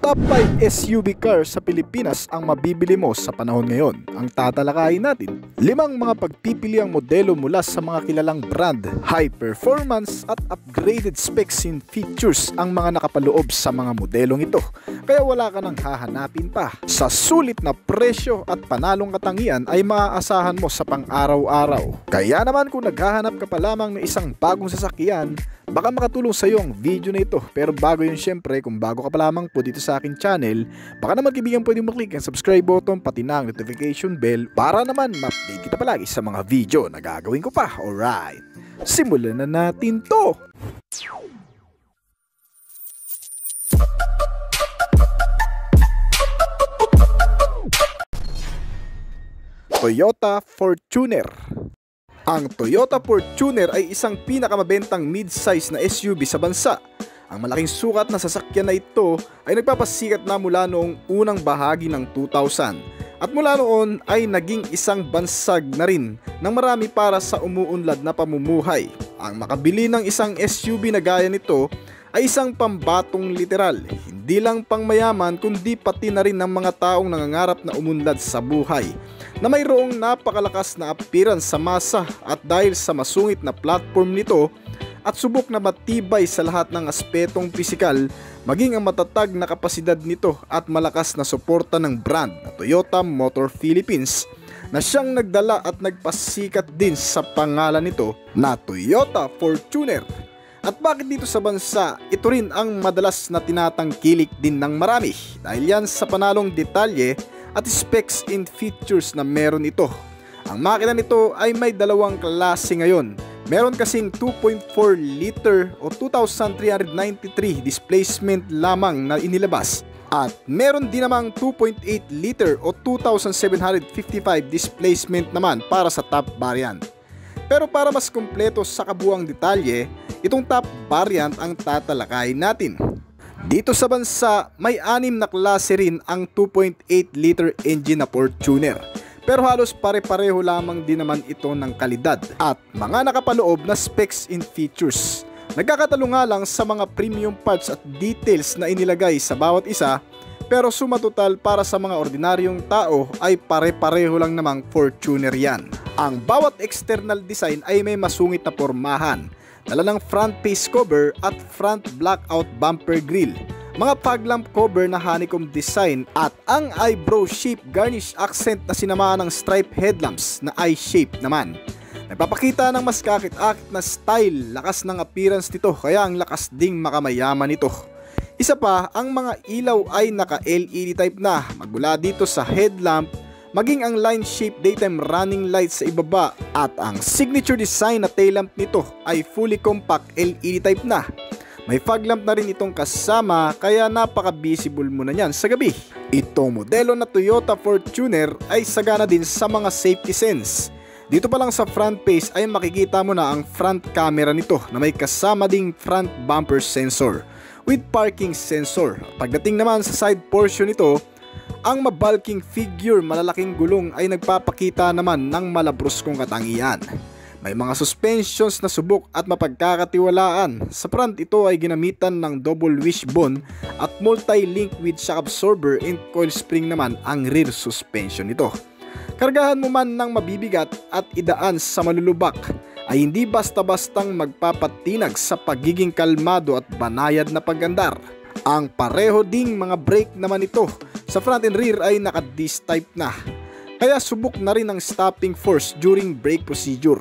Top 5 SUV car sa Pilipinas ang mabibili mo sa panahon ngayon. Ang tatalakayin natin, 5 mga pagpipiliang modelo mula sa mga kilalang brand, high performance at upgraded specs and features ang mga nakapaloob sa mga modelong ito. Kaya wala ka nang hahanapin pa. Sa sulit na presyo at panalong katangian ay maaasahan mo sa pang-araw-araw. Kaya naman kung naghahanap ka pa lamang ng isang bagong sasakyan, baka makatulong sa iyo ang video na ito. Pero bago yun, syempre, kung bago ka pa lamang po dito sa akin channel, baka naman kaibigan pwede maklik ang subscribe button pati na ang notification bell para naman ma-update kita palagi sa mga video na gagawin ko pa. Alright, simulan na natin to! Toyota Fortuner. Ang Toyota Fortuner ay isang pinakamabentang mid-size na SUV sa bansa. Ang malaking sukat na sasakyan na ito ay nagpapasikat na mula noong unang bahagi ng 2000 at mula noon ay naging isang bansag na rin ng marami para sa umuunlad na pamumuhay. Ang makabili ng isang SUV na gaya nito ay isang pambatong literal, hindi lang pangmayaman kundi pati na rin ng mga taong nangangarap na umunlad sa buhay, na mayroong napakalakas na appearance sa masa at dahil sa masungit na platform nito at subok na matibay sa lahat ng aspetong pisikal, maging ang matatag na kapasidad nito at malakas na suporta ng brand na Toyota Motor Philippines na siyang nagdala at nagpasikat din sa pangalan nito na Toyota Fortuner. At bakit dito sa bansa, ito rin ang madalas na tinatangkilik din ng marami dahil yan sa panalong detalye at specs and features na meron ito. Ang makina nito ay may dalawang klase ngayon. Meron kasing 2.4 liter o 2,393 displacement lamang na inilabas. At meron din namang 2.8 liter o 2,755 displacement naman para sa top variant. Pero para mas kumpleto sa kabuuang detalye, itong top variant ang tatalakayin natin. Dito sa bansa, may 6 na klase rin ang 2.8 liter engine na Fortuner. Pero halos pare-pareho lamang din naman ito ng kalidad at mga nakapaloob na specs and features. Nagkakatalo nga lang sa mga premium parts at details na inilagay sa bawat isa, pero suma total para sa mga ordinaryong tao ay pare-pareho lang namang Fortuner yan. Ang bawat external design ay may masungit na pormahan, dala ng front face cover at front blackout bumper grille, mga fog lamp cover na honeycomb design at ang eyebrow shape garnish accent na sinamaan ng stripe headlamps na eye shape naman. Nagpapakita ng mas kakit-akit na style, lakas ng appearance nito kaya ang lakas ding makamayaman nito. Isa pa, ang mga ilaw ay naka-LED type na magmula dito sa headlamp, maging ang line shape daytime running lights sa ibaba at ang signature design na tail lamp nito ay fully compact LED type na. May fog lamp na rin itong kasama kaya napaka-visible mo na yan sa gabi. Itong modelo na Toyota Fortuner ay sagana din sa mga safety sense. Dito pa lang sa front face ay makikita mo na ang front camera nito na may kasama ding front bumper sensor with parking sensor. Pagdating naman sa side portion nito, ang mabalking figure malalaking gulong ay nagpapakita naman ng malabruskong katangian. May mga suspensions na subok at mapagkakatiwalaan. Sa front ito ay ginamitan ng double wishbone at multi-link with shock absorber and coil spring naman ang rear suspension nito. Kargahan mo man ng mabibigat at idaan sa malulubak ay hindi basta-bastang magpapatinag sa pagiging kalmado at banayad na pagandar. Ang pareho ding mga brake naman ito sa front and rear ay naka-disc type na, kaya subok na rin ang stopping force during brake procedure.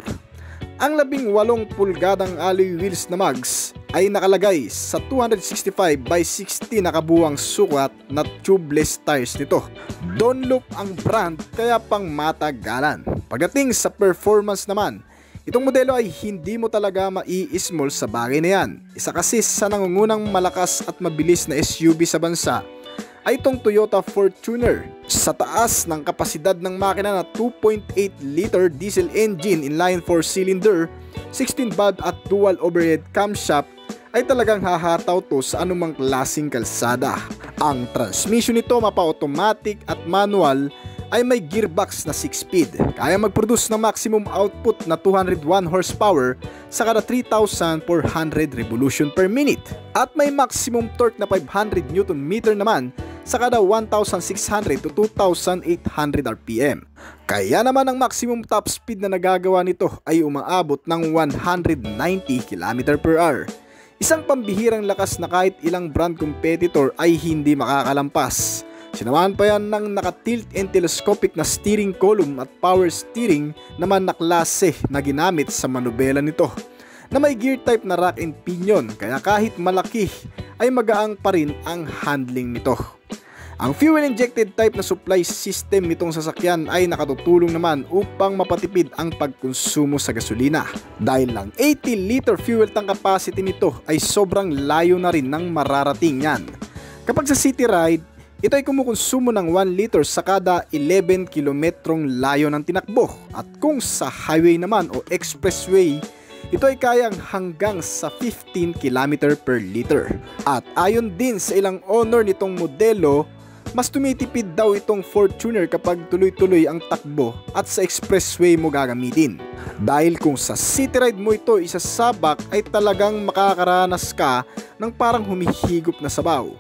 Ang 18 pulgadang alloy wheels na mags ay nakalagay sa 265 by 60 na kabuwang sukat na tubeless tires nito. Dunlop ang brand kaya pang matagalan. Pagdating sa performance naman, itong modelo ay hindi mo talaga mai-small sa bagay na yan. Isa kasi sa nangungunang malakas at mabilis na SUV sa bansa ay itong Toyota Fortuner. Sa taas ng kapasidad ng makina na 2.8 liter diesel engine inline 4-cylinder, 16 valve at dual overhead camshaft ay talagang hahataw to sa anumang klaseng kalsada. Ang transmission nito mapa-automatic at manual ay may gearbox na 6-speed. Kaya mag-produce ng maximum output na 201 horsepower sa kada 3,400 revolution per minute. At may maximum torque na 500 Nm naman sa kada 1,600 to 2,800 RPM. Kaya naman ang maximum top speed na nagagawa nito ay umaabot ng 190 km/h. Isang pambihirang lakas na kahit ilang brand competitor ay hindi makakalampas. Sinamahan pa yan ng naka-tilt and telescopic na steering column at power steering naman na klase na ginamit sa manubela nito, na may gear type na rack and pinion, kaya kahit malaki ay magaang pa rin ang handling nito. Ang fuel injected type na supply system nitong sasakyan ay nakatutulong naman upang mapatipid ang pagkonsumo sa gasolina. Dahil lang 80-liter fuel tank capacity nito ay sobrang layo na rin ng mararating yan. Kapag sa city ride, ito ay kumukonsumo ng 1 liter sa kada 11 kilometrong layo ng tinakbo, at kung sa highway naman o expressway, ito ay kayang hanggang sa 15 km per liter. At ayon din sa ilang owner nitong modelo, mas tumitipid daw itong Fortuner kapag tuloy-tuloy ang takbo at sa expressway mo gagamitin. Dahil kung sa city ride mo ito isasabak ay talagang makakaranas ka ng parang humihigop na sabaw.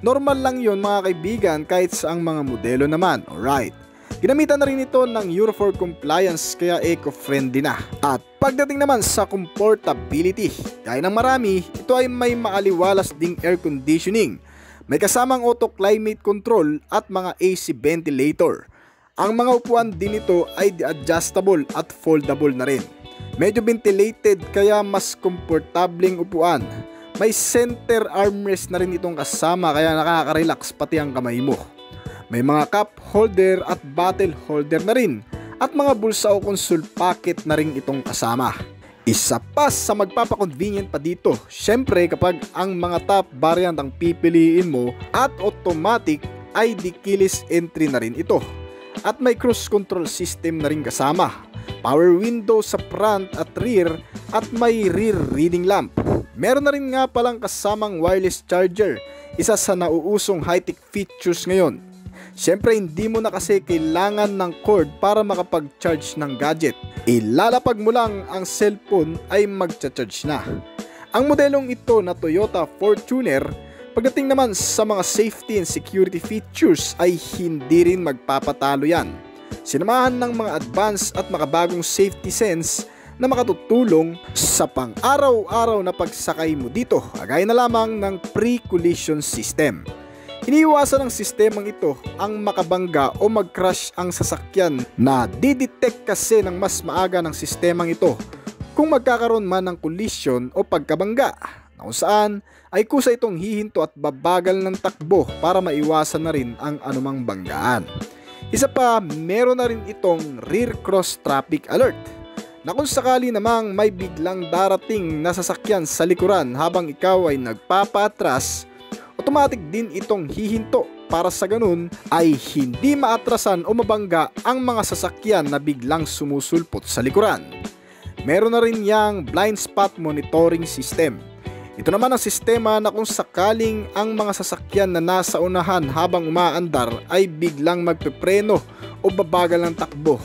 Normal lang yon mga kaibigan kahit sa ang mga modelo naman, alright. Ginamitan na rin ito ng Euro 4 compliance kaya eco-friendly na. At pagdating naman sa comfortability, gaya ng marami, ito ay may maaliwalas ding air conditioning. May kasamang auto climate control at mga AC ventilator. Ang mga upuan din nito ay adjustable at foldable na rin. Medyo ventilated kaya mas komportableng upuan. May center armrest na rin itong kasama kaya nakaka-relax pati ang kamay mo. May mga cup holder at bottle holder na rin at mga bulsa o console pocket na rin itong kasama. Isa pa sa magpapakonvenient pa dito, syempre kapag ang mga top variant ang pipiliin mo at automatic ay di keyless entry na rin ito. At may cruise control system na rin kasama, power window sa front at rear at may rear reading lamp. Meron na rin nga palang kasamang wireless charger, isa sa nauusong high-tech features ngayon. Siyempre hindi mo na kasi kailangan ng cord para makapag-charge ng gadget. Ilalapag mo lang ang cellphone ay magcha-charge na. Ang modelong ito na Toyota Fortuner, pagdating naman sa mga safety and security features ay hindi rin magpapatalo yan. Sinamahan ng mga advanced at makabagong safety sense na makatutulong sa pang-araw-araw na pagsakay mo dito, agay na lamang ng pre-collision system. Iniiwasan ng sistemang ito ang makabangga o mag-crash ang sasakyan na didetect kasi ng mas maaga ng sistemang ito kung magkakaroon man ng collision o pagkabangga, na kung saan ay kusa itong hihinto at babagal ng takbo para maiwasan na rin ang anumang banggaan. Isa pa, meron na rin itong rear cross traffic alert, na kung sakali namang may biglang darating na sasakyan sa likuran habang ikaw ay nagpapatras, automatic din itong hihinto para sa ganun ay hindi maatrasan o mabangga ang mga sasakyan na biglang sumusulpot sa likuran. Meron na rin yang blind spot monitoring system. Ito naman ang sistema na kung sakaling ang mga sasakyan na nasa unahan habang umaandar ay biglang magpepreno o babagal ng takbo,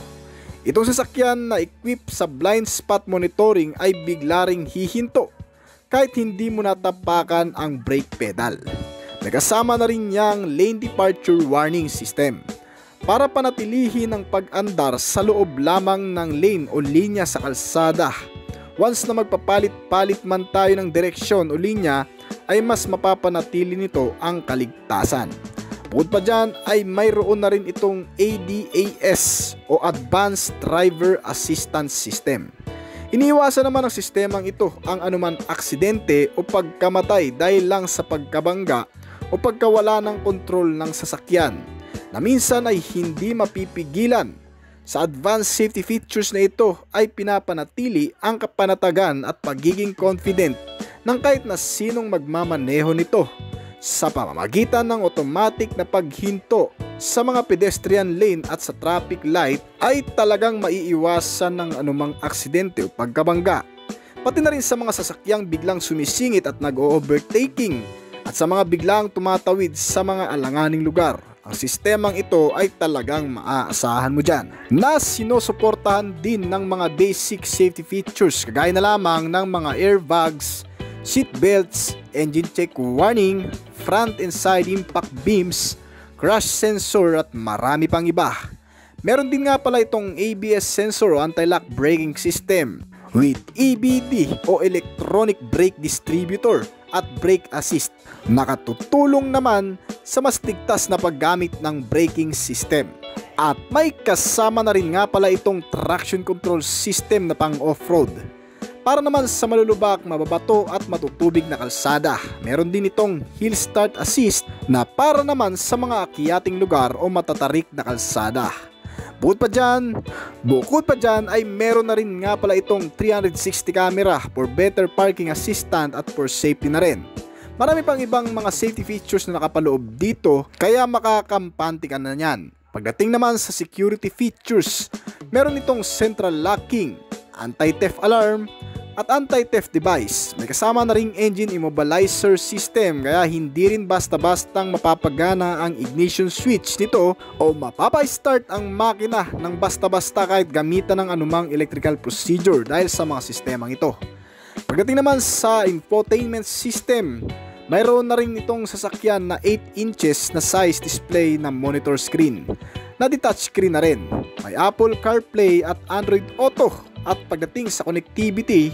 itong sasakyan na equip sa blind spot monitoring ay bigla ring hihinto kahit hindi mo natapakan ang brake pedal. May kasama na rin yang lane departure warning system para panatilihin ang pag-andar sa loob lamang ng lane o linya sa kalsada. Once na magpapalit-palit man tayo ng direksyon o linya ay mas mapapanatili nito ang kaligtasan. Bukod pa dyan ay mayroon na rin itong ADAS o Advanced Driver Assistance System. Iniiwasan naman ng sistemang ito ang anuman aksidente o pagkamatay dahil lang sa pagkabangga o pagkawala ng kontrol ng sasakyan, na minsan ay hindi mapipigilan. Sa advanced safety features na ito ay pinapanatili ang kapanatagan at pagiging confident ng kahit na sinong magmamaneho nito sa pamamagitan ng automatic na paghinto sa mga pedestrian lane at sa traffic light ay talagang maiiwasan ng anumang aksidente o pagkabangga. Pati na rin sa mga sasakyang biglang sumisingit at nag-overtaking at sa mga biglang tumatawid sa mga alanganing lugar. Ang sistemang ito ay talagang maaasahan mo dyan, na sinusuportahan din ng mga basic safety features kagaya na lamang ng mga airbags, seat belts, engine check warning, front and side impact beams, crash sensor at marami pang iba. Meron din nga pala itong ABS sensor o anti-lock braking system with EBD o electronic brake distributor at brake assist. Nakatutulong naman sa mas ligtas na paggamit ng braking system. At may kasama na rin nga pala itong traction control system na pang off-road. Para naman sa malulubak, mababato at matutubig na kalsada. Meron din itong hill start assist na para naman sa mga akyating lugar o matatarik na kalsada. Bukod pa dyan ay meron na rin nga pala itong 360 camera for better parking assistant at for safety na rin. Marami pang ibang mga safety features na nakapaloob dito kaya makakampante ka na yan. Pagdating naman sa security features, meron itong central locking, anti-theft alarm, at anti-theft device. May kasama na ring engine immobilizer system kaya hindi rin basta-bastang mapapagana ang ignition switch nito o mapapa-start ang makina ng basta-basta kahit gamitan ng anumang electrical procedure dahil sa mga sistemang ito. Pagdating naman sa infotainment system, mayroon na rin itong sasakyan na 8 inches na size display na monitor screen na detached screen na rin. May Apple CarPlay at Android Auto. At pagdating sa connectivity,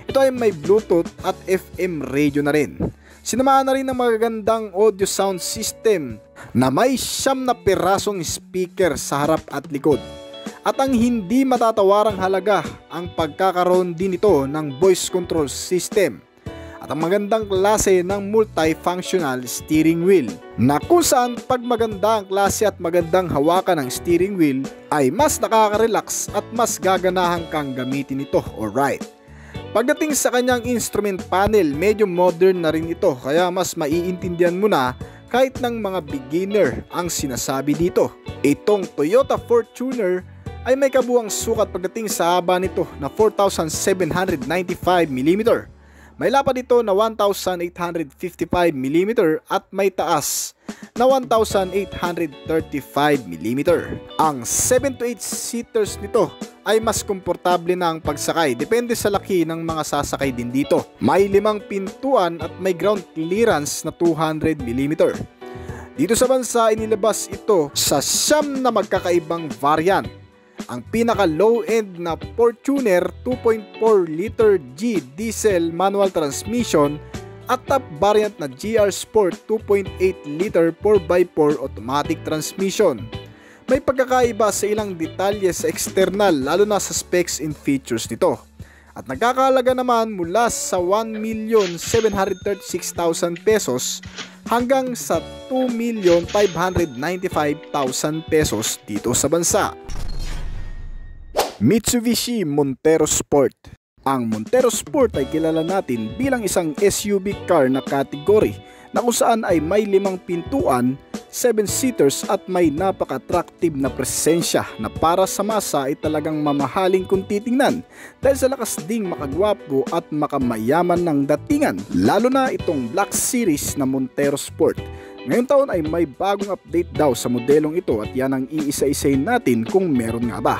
ito ay may Bluetooth at FM radio na rin. Sinamahan na rin ng magagandang audio sound system na may 9 na pirasong speaker sa harap at likod. At ang hindi matatawarang halaga ang pagkakaroon din ito ng voice control system. At ang magandang klase ng multifunctional steering wheel na kung saan pag maganda ang klase at magandang hawakan ng steering wheel ay mas nakaka-relax at mas gaganahan kang gamitin ito. Alright. Pagdating sa kanyang instrument panel, medyo modern na rin ito kaya mas maiintindihan mo na kahit ng mga beginner ang sinasabi dito. Itong Toyota Fortuner ay may kabuang sukat pagdating sa haba nito na 4,795mm. May lapad ito na 1,855mm at may taas na 1,835mm. Ang 7 to 8 seaters nito ay mas komportable na ang pagsakay, depende sa laki ng mga sasakay din dito. May 5 pintuan at may ground clearance na 200mm. Dito sa bansa inilabas ito sa 9 na magkakaibang variant. Ang pinaka low end na Fortuner 2.4 liter G diesel manual transmission at top variant na GR Sport 2.8 liter 4x4 automatic transmission. May pagkakaiba sa ilang detalye sa external lalo na sa specs and features nito. At nagkakahalaga naman mula sa 1,736,000 pesos hanggang sa 2,595,000 pesos dito sa bansa. Mitsubishi Montero Sport. Ang Montero Sport ay kilala natin bilang isang SUV car na kategory na kung saan ay may 5 pintuan, 7 seaters at may napaka-attractive na presensya na para sa masa ay talagang mamahaling kung titingnan dahil sa lakas ding makagwapo at makamayaman ng datingan, lalo na itong Black Series na Montero Sport. Ngayong taon ay may bagong update daw sa modelong ito at yan ang iisa-isayin natin kung meron nga ba.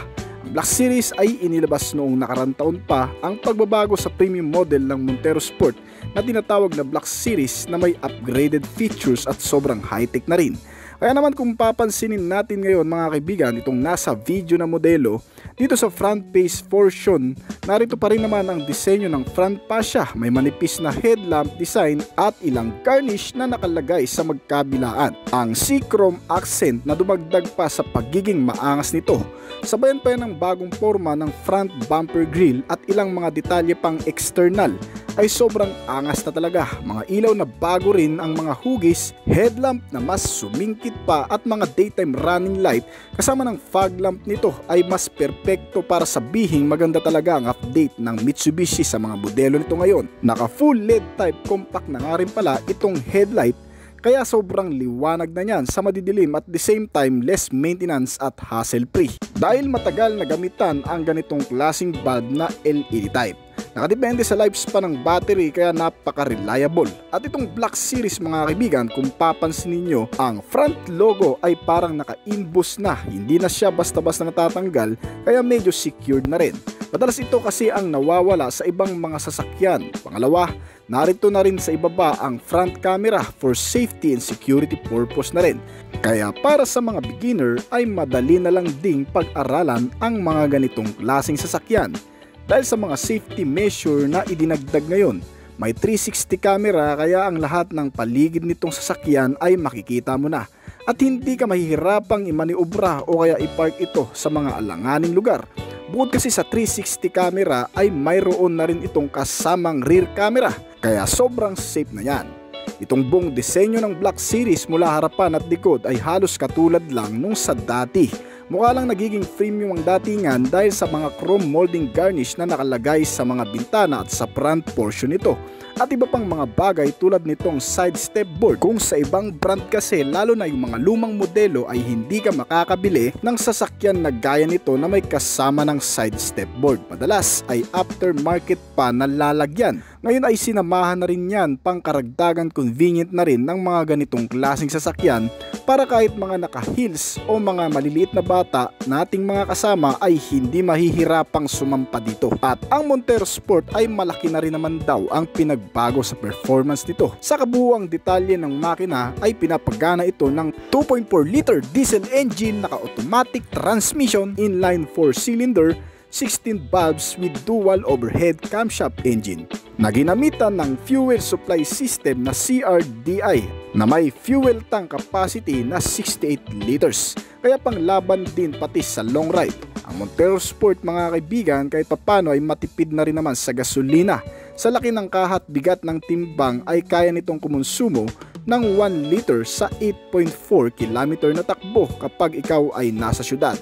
Black Series ay inilabas noong nakarang taon pa ang pagbabago sa premium model ng Montero Sport na tinatawag na Black Series na may upgraded features at sobrang high-tech na rin. Kaya naman kung papansinin natin ngayon mga kaibigan itong nasa video na modelo, dito sa front face portion, narito pa rin naman ang disenyo ng front fascia, may manipis na headlamp design at ilang garnish na nakalagay sa magkabilaan. Ang C-chrome accent na dumagdag pa sa pagiging maangas nito. Sabayan pa yan ng bagong forma ng front bumper grille at ilang mga detalye pang external ay sobrang angas na talaga. Mga ilaw na bago rin ang mga hugis, headlamp na mas sumingkit pa at mga daytime running light kasama ng fog lamp nito ay mas perpekto para sabihing maganda talaga ang update ng Mitsubishi sa mga modelo nito ngayon. Naka full LED type compact na nga rin pala itong headlight Kaya sobrang liwanag na niyan sa madidilim at the same time less maintenance at hassle-free. Dahil matagal na gamitan ang ganitong klaseng bulb na LED type. Nakadepende sa lifespan ng battery kaya napaka-reliable. At itong Black Series mga kaibigan, kung papansin ninyo, ang front logo ay parang naka-imbus na. Hindi na siya basta-basta natatanggal kaya medyo secured na rin. Madalas ito kasi ang nawawala sa ibang mga sasakyan. Pangalawa, narito na rin sa ibaba ang front camera for safety and security purpose na rin. Kaya para sa mga beginner ay madali na lang ding pag-aralan ang mga ganitong klaseng sasakyan. Dahil sa mga safety measure na idinagdag ngayon, may 360 camera kaya ang lahat ng paligid nitong sasakyan ay makikita mo na. At hindi ka mahihirapang imaniobra o kaya ipark ito sa mga alanganing lugar. Bukod kasi sa 360 camera ay mayroon na rin itong kasamang rear camera, kaya sobrang safe na yan. Itong buong disenyo ng Black Series mula harapan at likod ay halos katulad lang nung sa dati. Mukha lang nagiging premium ang datingan dahil sa mga chrome molding garnish na nakalagay sa mga bintana at sa front portion nito. At iba pang mga bagay tulad nitong side step board. Kung sa ibang brand kasi lalo na yung mga lumang modelo ay hindi ka makakabili ng sasakyan na gaya nito na may kasama ng side step board. Madalas ay aftermarket pa na lalagyan. Ngayon ay sinamahan na rin yan pang karagdagan convenient na rin ng mga ganitong klaseng sasakyan para kahit mga naka-heels o mga maliliit na bata nating mga kasama ay hindi mahihirapang sumampa dito. At ang Montero Sport ay malaki na rin naman daw ang pinagbago sa performance nito. Sa kabuuang detalye ng makina ay pinapagana ito ng 2.4 liter diesel engine, naka-automatic transmission, inline 4-cylinder, 16 valves with dual overhead camshaft engine na ginamitan ng fuel supply system na CRDI na may fuel tank capacity na 68 liters. Kaya panglaban din pati sa long ride. Ang Montero Sport mga kaibigan kahit papano ay matipid na rin naman sa gasolina. Sa laki ng kahat bigat ng timbang ay kaya nitong kumonsumo ng 1 liter sa 8.4 km na takbo kapag ikaw ay nasa syudad.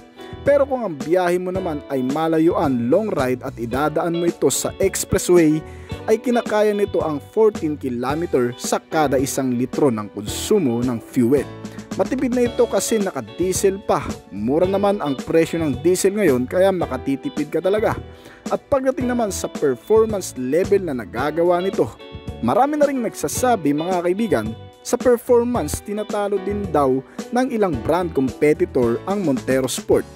Pero kung ang biyahe mo naman ay malayuan, long ride at idadaan mo ito sa expressway, ay kinakaya nito ang 14 km sa kada 1 litro ng konsumo ng fuel. Matipid na ito kasi naka-diesel pa. Mura naman ang presyo ng diesel ngayon kaya makatitipid ka talaga. At pagdating naman sa performance level na nagagawa nito, marami na ring nagsasabi mga kaibigan, sa performance tinatalo din daw ng ilang brand competitor ang Montero Sport.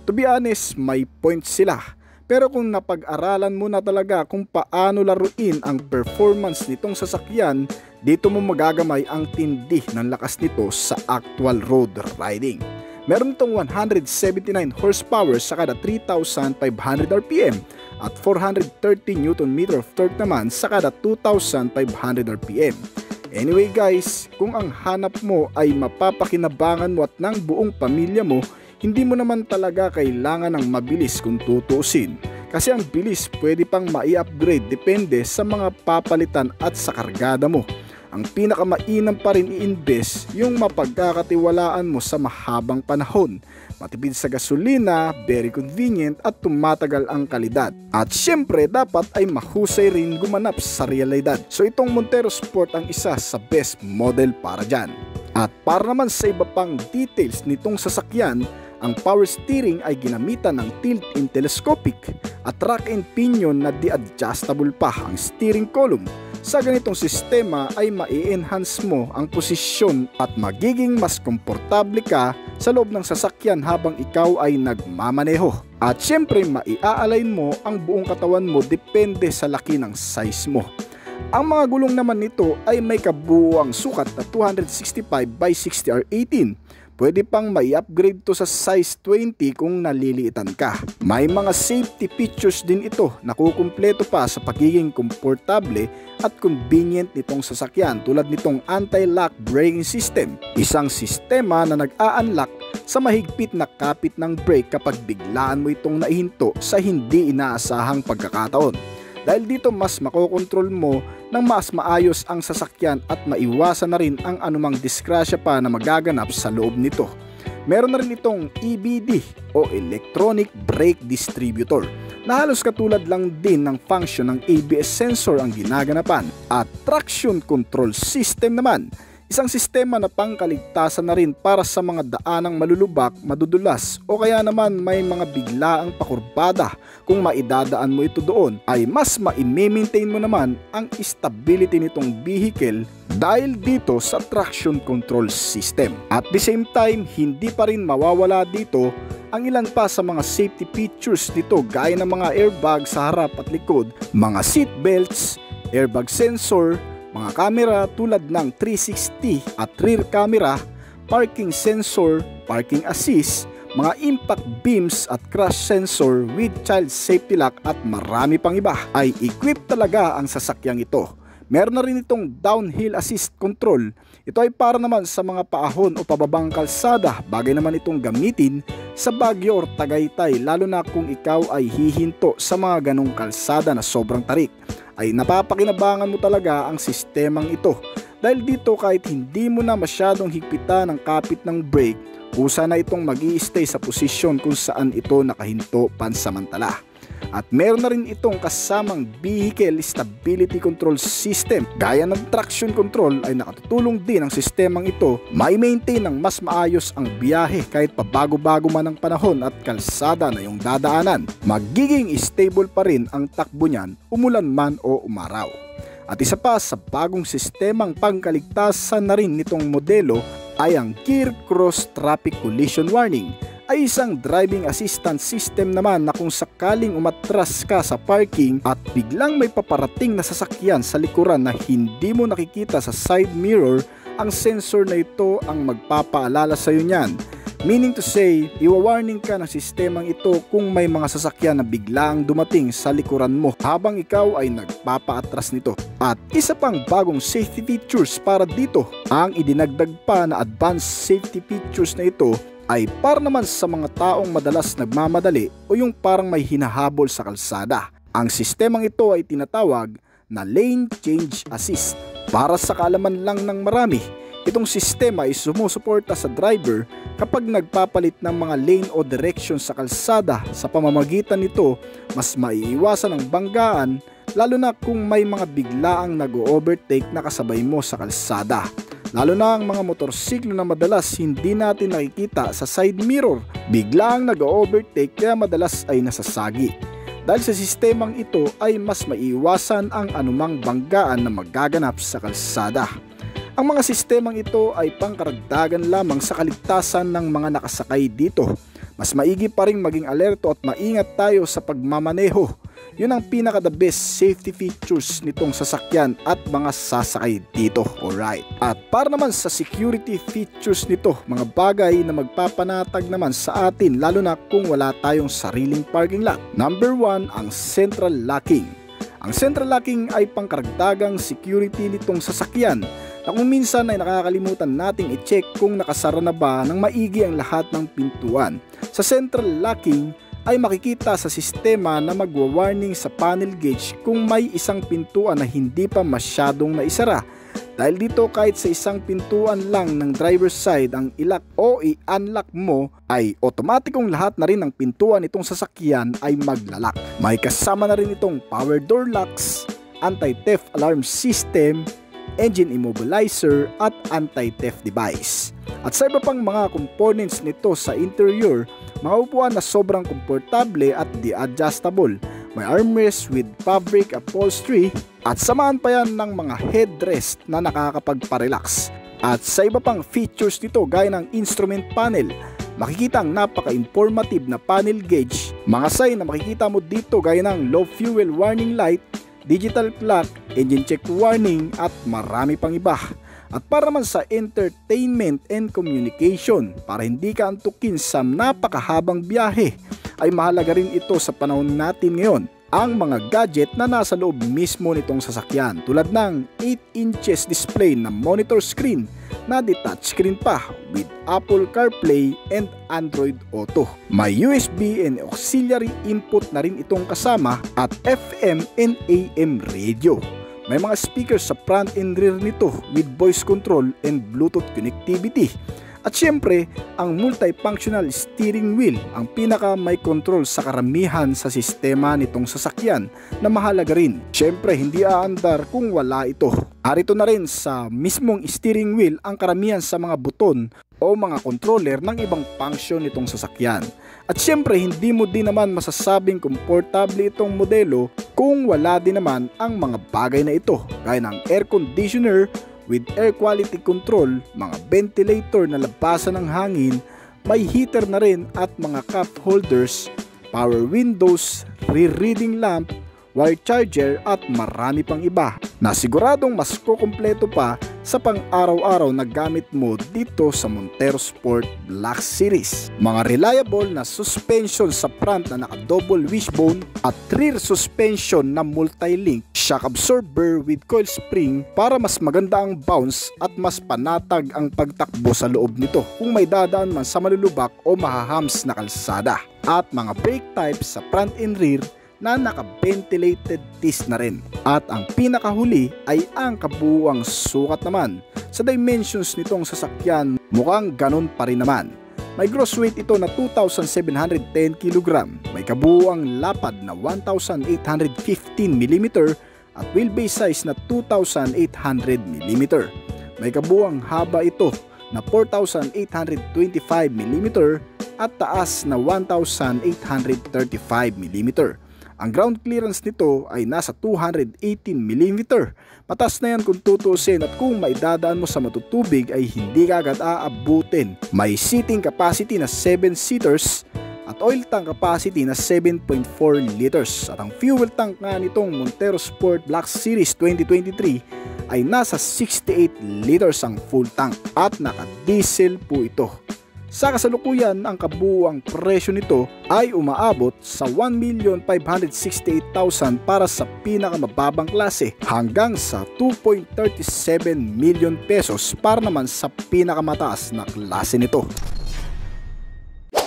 To be honest, may point sila. Pero kung napag-aralan mo na talaga kung paano laruin ang performance nitong sasakyan, dito mo magagamay ang tindi ng lakas nito sa actual road riding. Meron itong 179 horsepower sa kada 3,500 RPM at 430 Nm of torque naman sa kada 2,500 RPM. Anyway guys, kung ang hanap mo ay mapapakinabangan mo at ng buong pamilya mo, hindi mo naman talaga kailangan ng mabilis kung tutuusin. Kasi ang bilis pwede pang mai-upgrade depende sa mga papalitan at sa kargada mo. Ang pinakamainam pa rin i-invest yung mapagkakatiwalaan mo sa mahabang panahon. Matipid sa gasolina, very convenient at tumatagal ang kalidad. At syempre dapat ay mahusay rin gumanap sa realidad. So itong Montero Sport ang isa sa best model para dyan. At para naman sa iba pang details nitong sasakyan, ang power steering ay ginamitan ng tilt-in telescopic at rack and pinion na di-adjustable pa ang steering column. Sa ganitong sistema ay mai-enhance mo ang posisyon at magiging mas komportable ka sa loob ng sasakyan habang ikaw ay nagmamaneho. At syempre mai-align mo ang buong katawan mo depende sa laki ng size mo. Ang mga gulong naman nito ay may kabuuang sukat na 265 by 60 R18. Pwede pang mai-upgrade to sa size 20 kung naliliitan ka. May mga safety features din ito na kukumpleto pa sa pagiging komportable at convenient nitong sasakyan tulad nitong anti-lock braking system. Isang sistema na nag-a-unlock sa mahigpit na kapit ng brake kapag biglaan mo itong naihinto sa hindi inaasahang pagkakataon. Dahil dito mas makokontrol mo ng mas maayos ang sasakyan at maiwasan na rin ang anumang disgrasya pa na magaganap sa loob nito. Meron na rin itong EBD o Electronic Brake Distributor na halos katulad lang din ng function ng ABS sensor ang ginaganapan. At traction control system naman, Isang sistema na pangkaligtasan na rin para sa mga daanang malulubak, madudulas o kaya naman may mga biglaang pakurbada. Kung maidadaan mo ito doon ay mas ma-maintain mo naman ang stability nitong vehicle dahil dito sa traction control system. At the same time, hindi pa rin mawawala dito ang ilan pa sa mga safety features nito gaya ng mga airbag sa harap at likod, mga seat belts, airbag sensor, mga camera tulad ng 360 at rear camera, parking sensor, parking assist, mga impact beams at crash sensor with child safety lock at marami pang iba. Ay equipped talaga ang sasakyang ito. Meron na rin itong downhill assist control. Ito ay para naman sa mga paahon o pababang kalsada. Bagay naman itong gamitin sa Baguio or Tagaytay, lalo na kung ikaw ay hihinto sa mga ganong kalsada na sobrang tarik. Ay napapakinabangan mo talaga ang sistemang ito. Dahil dito kahit hindi mo na masyadong higpitan ang kapit ng brake, kusa na itong mag-i-stay sa posisyon kung saan ito nakahinto pansamantala. At meron na rin itong kasamang vehicle stability control system. Gaya ng traction control ay nakatutulong din ang sistemang ito ma-maintain ng mas maayos ang biyahe kahit pabago-bago man ang panahon at kalsada na yung dadaanan. Magiging stable pa rin ang takbo niyan umulan man o umaraw. At isa pa sa bagong sistemang pangkaligtasan na rin nitong modelo ay ang Gear Cross Traffic Collision Warning. Ay isang driving assistance system naman na kung sakaling umatras ka sa parking at biglang may paparating na sasakyan sa likuran na hindi mo nakikita sa side mirror, ang sensor na ito ang magpapaalala sa iyo niyan. Meaning to say, iwa-warning ka ng sistemang ito kung may mga sasakyan na biglaang dumating sa likuran mo habang ikaw ay nagpapaatras nito. At isa pang bagong safety features para dito, ang idinagdag pa na advanced safety features na ito ay para naman sa mga taong madalas nagmamadali o yung parang may hinahabol sa kalsada. Ang sistemang ito ay tinatawag na Lane Change Assist. Para sa kaalaman lang ng marami, itong sistema ay sumusuporta sa driver kapag nagpapalit ng mga lane o direction sa kalsada. Sa pamamagitan nito, mas maiiwasan ang banggaan lalo na kung may mga biglaang nag-overtake na kasabay mo sa kalsada. Lalo na ang mga motorsiklo na madalas hindi natin nakikita sa side mirror, biglaang nag-overtake kaya madalas ay nasasagi. Dahil sa sistemang ito ay mas maiiwasan ang anumang banggaan na magaganap sa kalsada. Ang mga sistemang ito ay pangkaragdagan lamang sa kaligtasan ng mga nakasakay dito. Mas maigi pa ring maging alerto at maingat tayo sa pagmamaneho. Yun ang pinaka-the best safety features nitong sasakyan at mga sasakay dito. Alright. At para naman sa security features nito, mga bagay na magpapanatag naman sa atin lalo na kung wala tayong sariling parking lot. Number 1, ang central locking. Ang central locking ay pangkaragdagang security nitong sasakyan na kung minsan ay nakakalimutan nating i-check kung nakasara na ba ng maigi ang lahat ng pintuan. Sa central locking ay makikita sa sistema na magwa-warning sa panel gauge kung may isang pintuan na hindi pa masyadong naisara. Dahil dito kahit sa isang pintuan lang ng driver's side ang i-lock o i-unlock mo ay otomatikong lahat na rin ng pintuan itong sasakyan ay maglalak. May kasama na rin itong power door locks, anti-theft alarm system, engine immobilizer at anti-theft device. At sa iba pang mga components nito sa interior, mga upuan na sobrang komportable at di-adjustable. May armrest with fabric upholstery at samahan pa yan ng mga headrest na nakakapagparelax. At sa iba pang features nito gaya ng instrument panel, makikita ang napaka-informative na panel gauge, mga sign na makikita mo dito gaya ng low fuel warning light, digital clock, engine check warning at marami pang iba. At para naman sa entertainment and communication, para hindi ka antukin sa napakahabang biyahe, ay mahalaga rin ito sa panahon natin ngayon. Ang mga gadget na nasa loob mismo nitong sasakyan tulad ng 8 inches display na monitor screen na detached screen pa with Apple CarPlay and Android Auto. May USB and auxiliary input na rin itong kasama at FM and AM radio. May mga speakers sa front and rear nito with voice control and Bluetooth connectivity. At syempre, ang multifunctional steering wheel ang pinaka may control sa karamihan sa sistema nitong sasakyan na mahalaga rin. Syempre, hindi aandar kung wala ito. Narito na rin sa mismong steering wheel ang karamihan sa mga buton o mga controller ng ibang function nitong sasakyan. At syempre, hindi mo din naman masasabing komportable itong modelo kung wala din naman ang mga bagay na ito, gaya ng air conditioner with air quality control, mga ventilator na labasan ng hangin, may heater na rin at mga cup holders, power windows, rear reading lamp, wire charger at marami pang iba na siguradong mas kukumpleto pa sa pang-araw-araw na gamit mo dito sa Montero Sport Black Series. Mga reliable na suspension sa front na naka-double wishbone at rear suspension na multi-link shock absorber with coil spring para mas maganda ang bounce at mas panatag ang pagtakbo sa loob nito kung may dadaan man sa malulubak o mahahams na kalsada. At mga brake types sa front and rear na naka-ventilated disc na rin. At ang pinakahuli ay ang kabuuang sukat naman. Sa dimensions nitong sasakyan, mukhang ganun pa rin naman. May gross weight ito na 2,710 kg, may kabuuang lapad na 1,815 mm at wheelbase size na 2,800 mm. May kabuuang haba ito na 4,825 mm at taas na 1,835 mm. Ang ground clearance nito ay nasa 218 mm. Mataas na yan kung tutuusin at kung maidadaan mo sa matutubig ay hindi ka agad aabutin. May seating capacity na 7 seaters at oil tank capacity na 7.4 liters. At ang fuel tank nga nitong Montero Sport Black Series 2023 ay nasa 68 liters ang full tank at naka-diesel po ito. Sa kasalukuyan, ang kabuuang presyo nito ay umaabot sa 1,568,000 para sa pinakamababang klase hanggang sa 2.37 million pesos para naman sa pinakamataas na klase nito.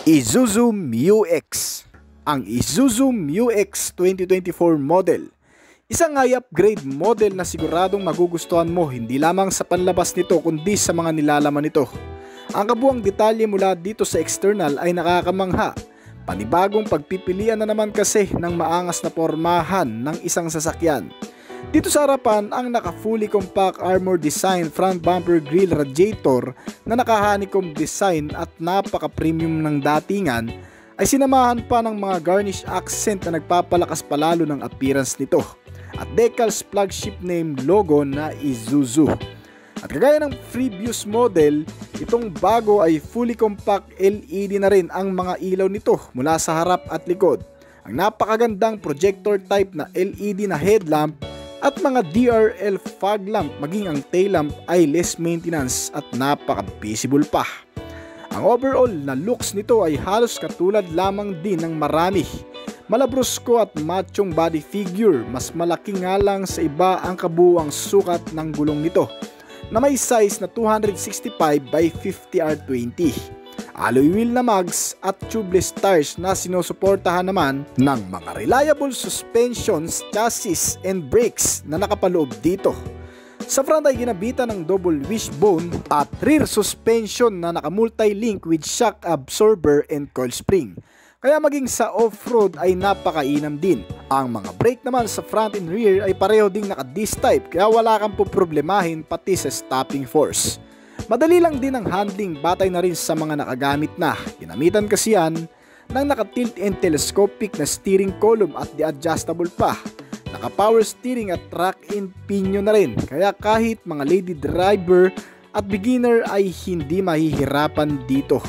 Isuzu Mu-X. Ang Isuzu Mu-X 2024 model. Isang high-upgrade model na siguradong magugustuhan mo hindi lamang sa panlabas nito kundi sa mga nilalaman nito. Ang kabuang detalye mula dito sa external ay nakakamangha. Panibagong pagpipilian na naman kasi ng maangas na pormahan ng isang sasakyan. Dito sa harapan, ang naka-fully compact armor design front bumper grille radiator na naka-honeycomb design at napaka-premium ng datingan ay sinamahan pa ng mga garnish accent na nagpapalakas palalo ng appearance nito at decals flagship name logo na Isuzu. At kagaya ng previous model, itong bago ay fully compact LED na rin ang mga ilaw nito mula sa harap at likod. Ang napakagandang projector type na LED na headlamp at mga DRL fog lamp maging ang tail lamp ay less maintenance at napaka-visible pa. Ang overall na looks nito ay halos katulad lamang din ng marami. Malabrusko at machong body figure, mas malaki nga lang sa iba ang kabuuang sukat ng gulong nito na may size na 265 by 50 R20. Alloy wheel na mags at tubeless tires na sinusuportahan naman ng mga reliable suspensions, chassis and brakes na nakapaloob dito. Sa front ay ginabitan ng double wishbone at rear suspension na naka-multi-link with shock absorber and coil spring. Kaya maging sa off-road ay napakainam din. Ang mga brake naman sa front and rear ay pareho ding naka-disc type kaya wala kang poproblemahin pati sa stopping force. Madali lang din ang handling batay na rin sa mga nakagamit na. Ginamitan kasi yan ng naka-tilt and telescopic na steering column at the-adjustable pa. Naka-power steering at track and pinion na rin kaya kahit mga lady driver at beginner ay hindi mahihirapan dito.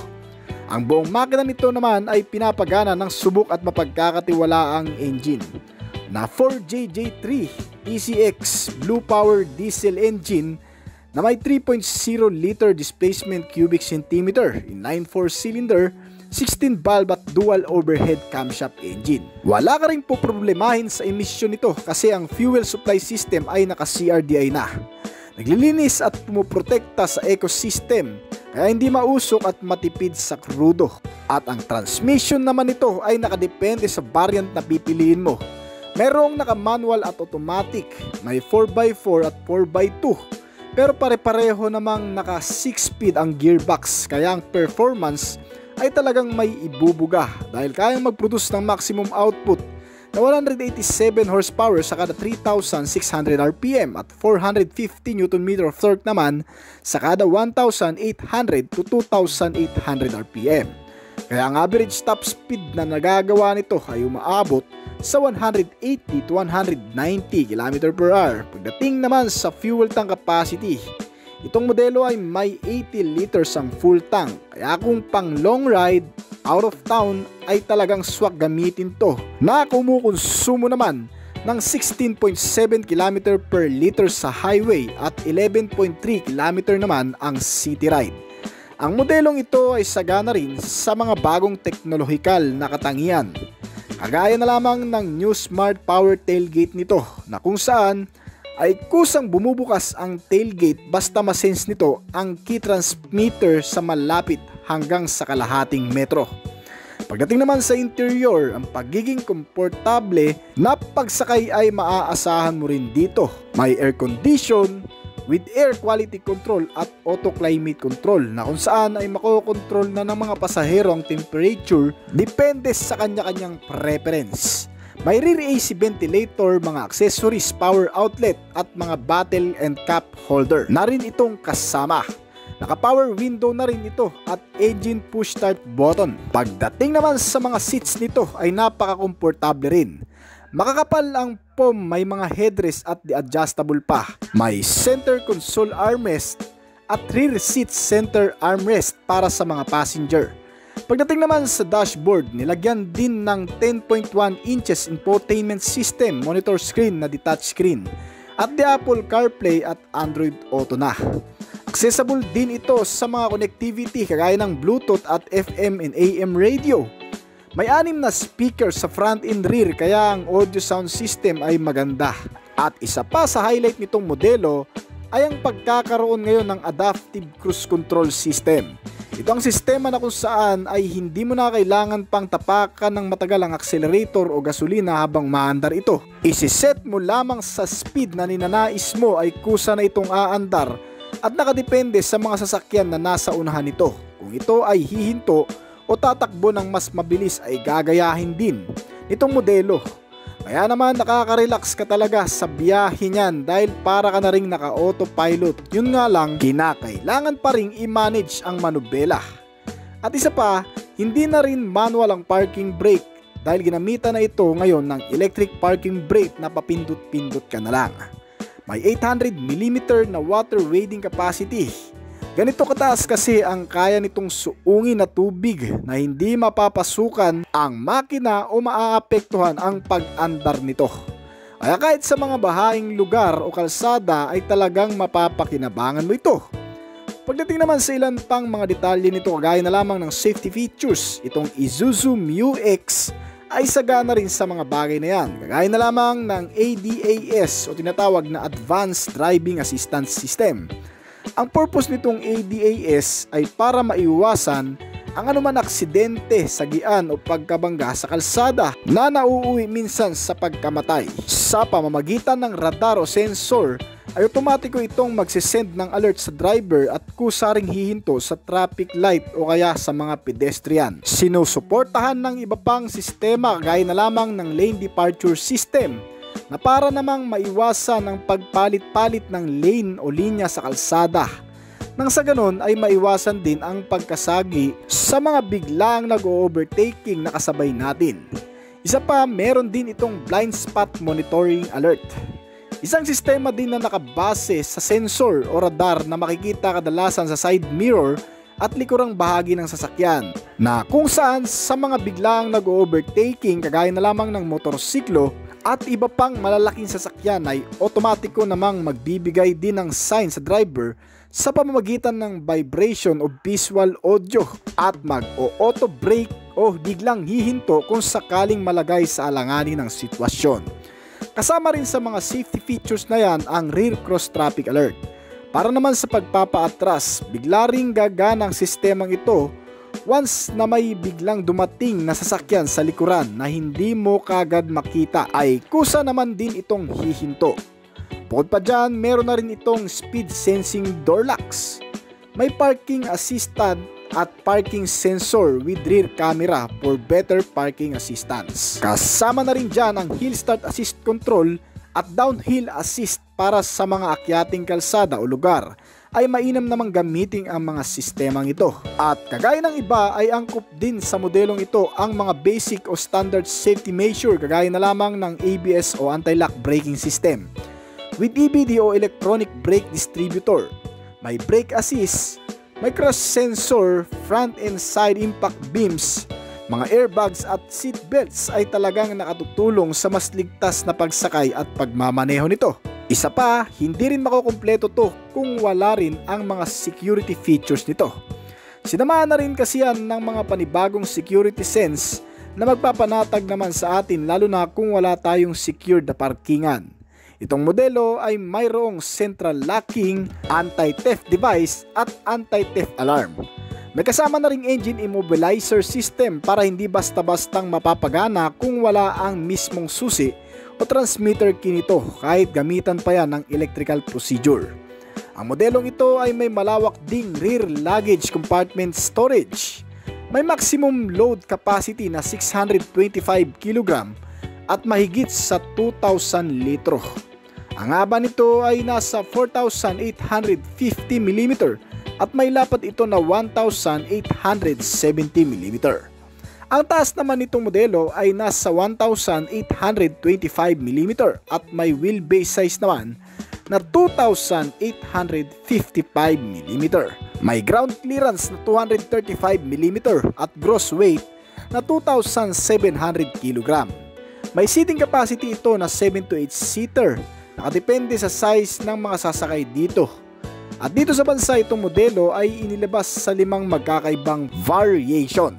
Ang buong makina nito naman ay pinapagana ng subok at mapagkakatiwalaang engine na 4JJ3 ECX Blue Power diesel engine na may 3.0 liter displacement cubic centimeter, inline 4-cylinder, 16 valve at dual overhead camshaft engine. Wala ka rin po problemahin sa emisyon nito kasi ang fuel supply system ay naka-CRDI na. Naglilinis at pumuprotekta sa ecosystem kaya hindi mausok at matipid sa krudo. At ang transmission naman nito ay nakadepende sa variant na pipiliin mo. Merong naka-manual at automatic, may 4x4 at 4x2. pero pare-pareho namang naka 6-speed ang gearbox, kaya ang performance ay talagang may ibubuga dahil kayang mag-produce ng maximum output na 187 horsepower sa kada 3,600 RPM at 450 Nm of torque naman sa kada 1,800 to 2,800 RPM. Kaya ang average top speed na nagagawa nito ay umaabot sa 180 to 190 km/h. Pagdating naman sa fuel tank capacity, itong modelo ay may 80 liters ang full tank, kaya kung pang long ride, out of town ay talagang swak gamitin to, na kumukonsumo naman ng 16.7 km per liter sa highway at 11.3 km naman ang city ride. Ang modelong ito ay sagana rin sa mga bagong teknolohikal na katangian, kagaya na lamang ng new smart power tailgate nito na kung saan ay kusang bumubukas ang tailgate basta masense nito ang key transmitter sa malapit hanggang sa kalahating metro. Pagdating naman sa interior, ang pagiging komportable na pagsakay ay maaasahan mo rin dito. May air condition with air quality control at auto climate control na kung saan ay makokontrol na ng mga pasahero ang temperature depende sa kanya-kanyang preference. May rear AC ventilator, mga accessories, power outlet at mga bottle and cup holder na rin itong kasama. Naka-power window na rin ito at engine push start button. Pagdating naman sa mga seats nito ay napaka-komportable rin. Makakapal ang foam, may mga headrest at adjustable pa. May center console armrest at rear seat center armrest para sa mga passenger. Pagdating naman sa dashboard, nilagyan din ng 10.1 inches infotainment system, monitor screen na detached screen at the Apple CarPlay at Android Auto na. Accessible din ito sa mga connectivity kagaya ng Bluetooth at FM and AM radio. May 6 na speaker sa front and rear kaya ang audio sound system ay maganda. At isa pa sa highlight nitong modelo ay ang pagkakaroon ngayon ng adaptive cruise control system. Ito ang sistema na kung saan ay hindi mo na kailangan pang tapakan ng matagal ang accelerator o gasolina habang maandar ito. Isiset mo lamang sa speed na ninanais mo ay kusa na itong aandar at nakadepende sa mga sasakyan na nasa unahan nito. Kung ito ay hihinto o tatakbo ng mas mabilis ay gagayahin din nitong modelo. Kaya naman nakaka-relax ka talaga sa biyahe niyan dahil para ka na ring naka-autopilot. Yun nga lang, kinakailangan pa ring i-manage ang manubela. At isa pa, hindi na rin manual ang parking brake dahil ginamitan na ito ngayon ng electric parking brake na papindot-pindot ka na lang. May 800mm na water wading capacity. Ganito kataas kasi ang kaya nitong suungin na tubig na hindi mapapasukan ang makina o maaapektuhan ang pag-andar nito. Kaya kahit sa mga bahaing lugar o kalsada ay talagang mapapakinabangan mo ito. Pagdating naman sa ilan pang mga detalye nito kagaya na lamang ng safety features, itong Isuzu MU-X ay sagana rin sa mga bagay na yan. Kagaya na lamang ng ADAS o tinatawag na Advanced Driving Assistance System. Ang purpose nitong ADAS ay para maiwasan ang anuman aksidente sa gian o pagkabangga sa kalsada na nauuwi minsan sa pagkamatay. Sa pamamagitan ng radar o sensor ay otomatiko itong magsisend ng alert sa driver at kusaring hihinto sa traffic light o kaya sa mga pedestrian. Sinusuportahan ng iba pang sistema gaya na lamang ng lane departure system na para namang maiwasan ang pagpalit-palit ng lane o linya sa kalsada. Nang sa ganon ay maiwasan din ang pagkasagi sa mga biglang nag-overtaking na kasabay natin. Isa pa, meron din itong blind spot monitoring alert. Isang sistema din na nakabase sa sensor o radar na makikita kadalasan sa side mirror at likurang bahagi ng sasakyan na kung saan sa mga biglang nag-overtaking kagaya na lamang ng motorsiklo at iba pang malalaking sasakyan ay otomatiko namang magbibigay din ng sign sa driver sa pamamagitan ng vibration o visual audio at mag-auto brake o biglang hihinto kung sakaling malagay sa alanganin ng sitwasyon. Kasama rin sa mga safety features na yan ang rear cross traffic alert. Para naman sa pagpapaatras, bigla ring gagana ang sistemang ito once na may biglang dumating na sasakyan sa likuran na hindi mo kagad makita ay kusa naman din itong hihinto. Bukod pa dyan, meron na rin itong speed sensing door locks. May parking assistant at parking sensor with rear camera for better parking assistance. Kasama na rin dyan ang hill start assist control at downhill assist para sa mga akyating kalsada o lugar ay mainam namang gamitin ang mga sistemang ito. At kagaya ng iba ay angkop din sa modelong ito ang mga basic o standard safety measure kagaya na lamang ng ABS o anti-lock braking system. With EBD o electronic brake distributor, may brake assist, may cross sensor, front and side impact beams, mga airbags at seat belts ay talagang nakatutulong sa mas ligtas na pagsakay at pagmamaneho nito. Isa pa, hindi rin makukumpleto to kung wala rin ang mga security features nito. Sinamahan na rin kasi yan ng mga panibagong security sense na magpapanatag naman sa atin lalo na kung wala tayong secured na parkingan. Itong modelo ay mayroong central locking, anti-theft device at anti-theft alarm. May kasama na ring engine immobilizer system para hindi basta-bastang mapapagana kung wala ang mismong susi o transmitter key nito kahit gamitan pa yan ng electrical procedure. Ang modelong ito ay may malawak ding rear luggage compartment storage. May maximum load capacity na 625 kg at mahigit sa 2,000 litro. Ang haba nito ay nasa 4,850 mm at may lapad ito na 1,870 mm. Ang taas naman nitong modelo ay nasa 1,825 mm at may wheelbase size naman na 2,855 mm. May ground clearance na 235 mm at gross weight na 2,700 kg. May seating capacity ito na 7 to 8 seater, nakadepende sa size ng mga sasakay dito. At dito sa bansa itong modelo ay inilabas sa 5 magkakaibang variation.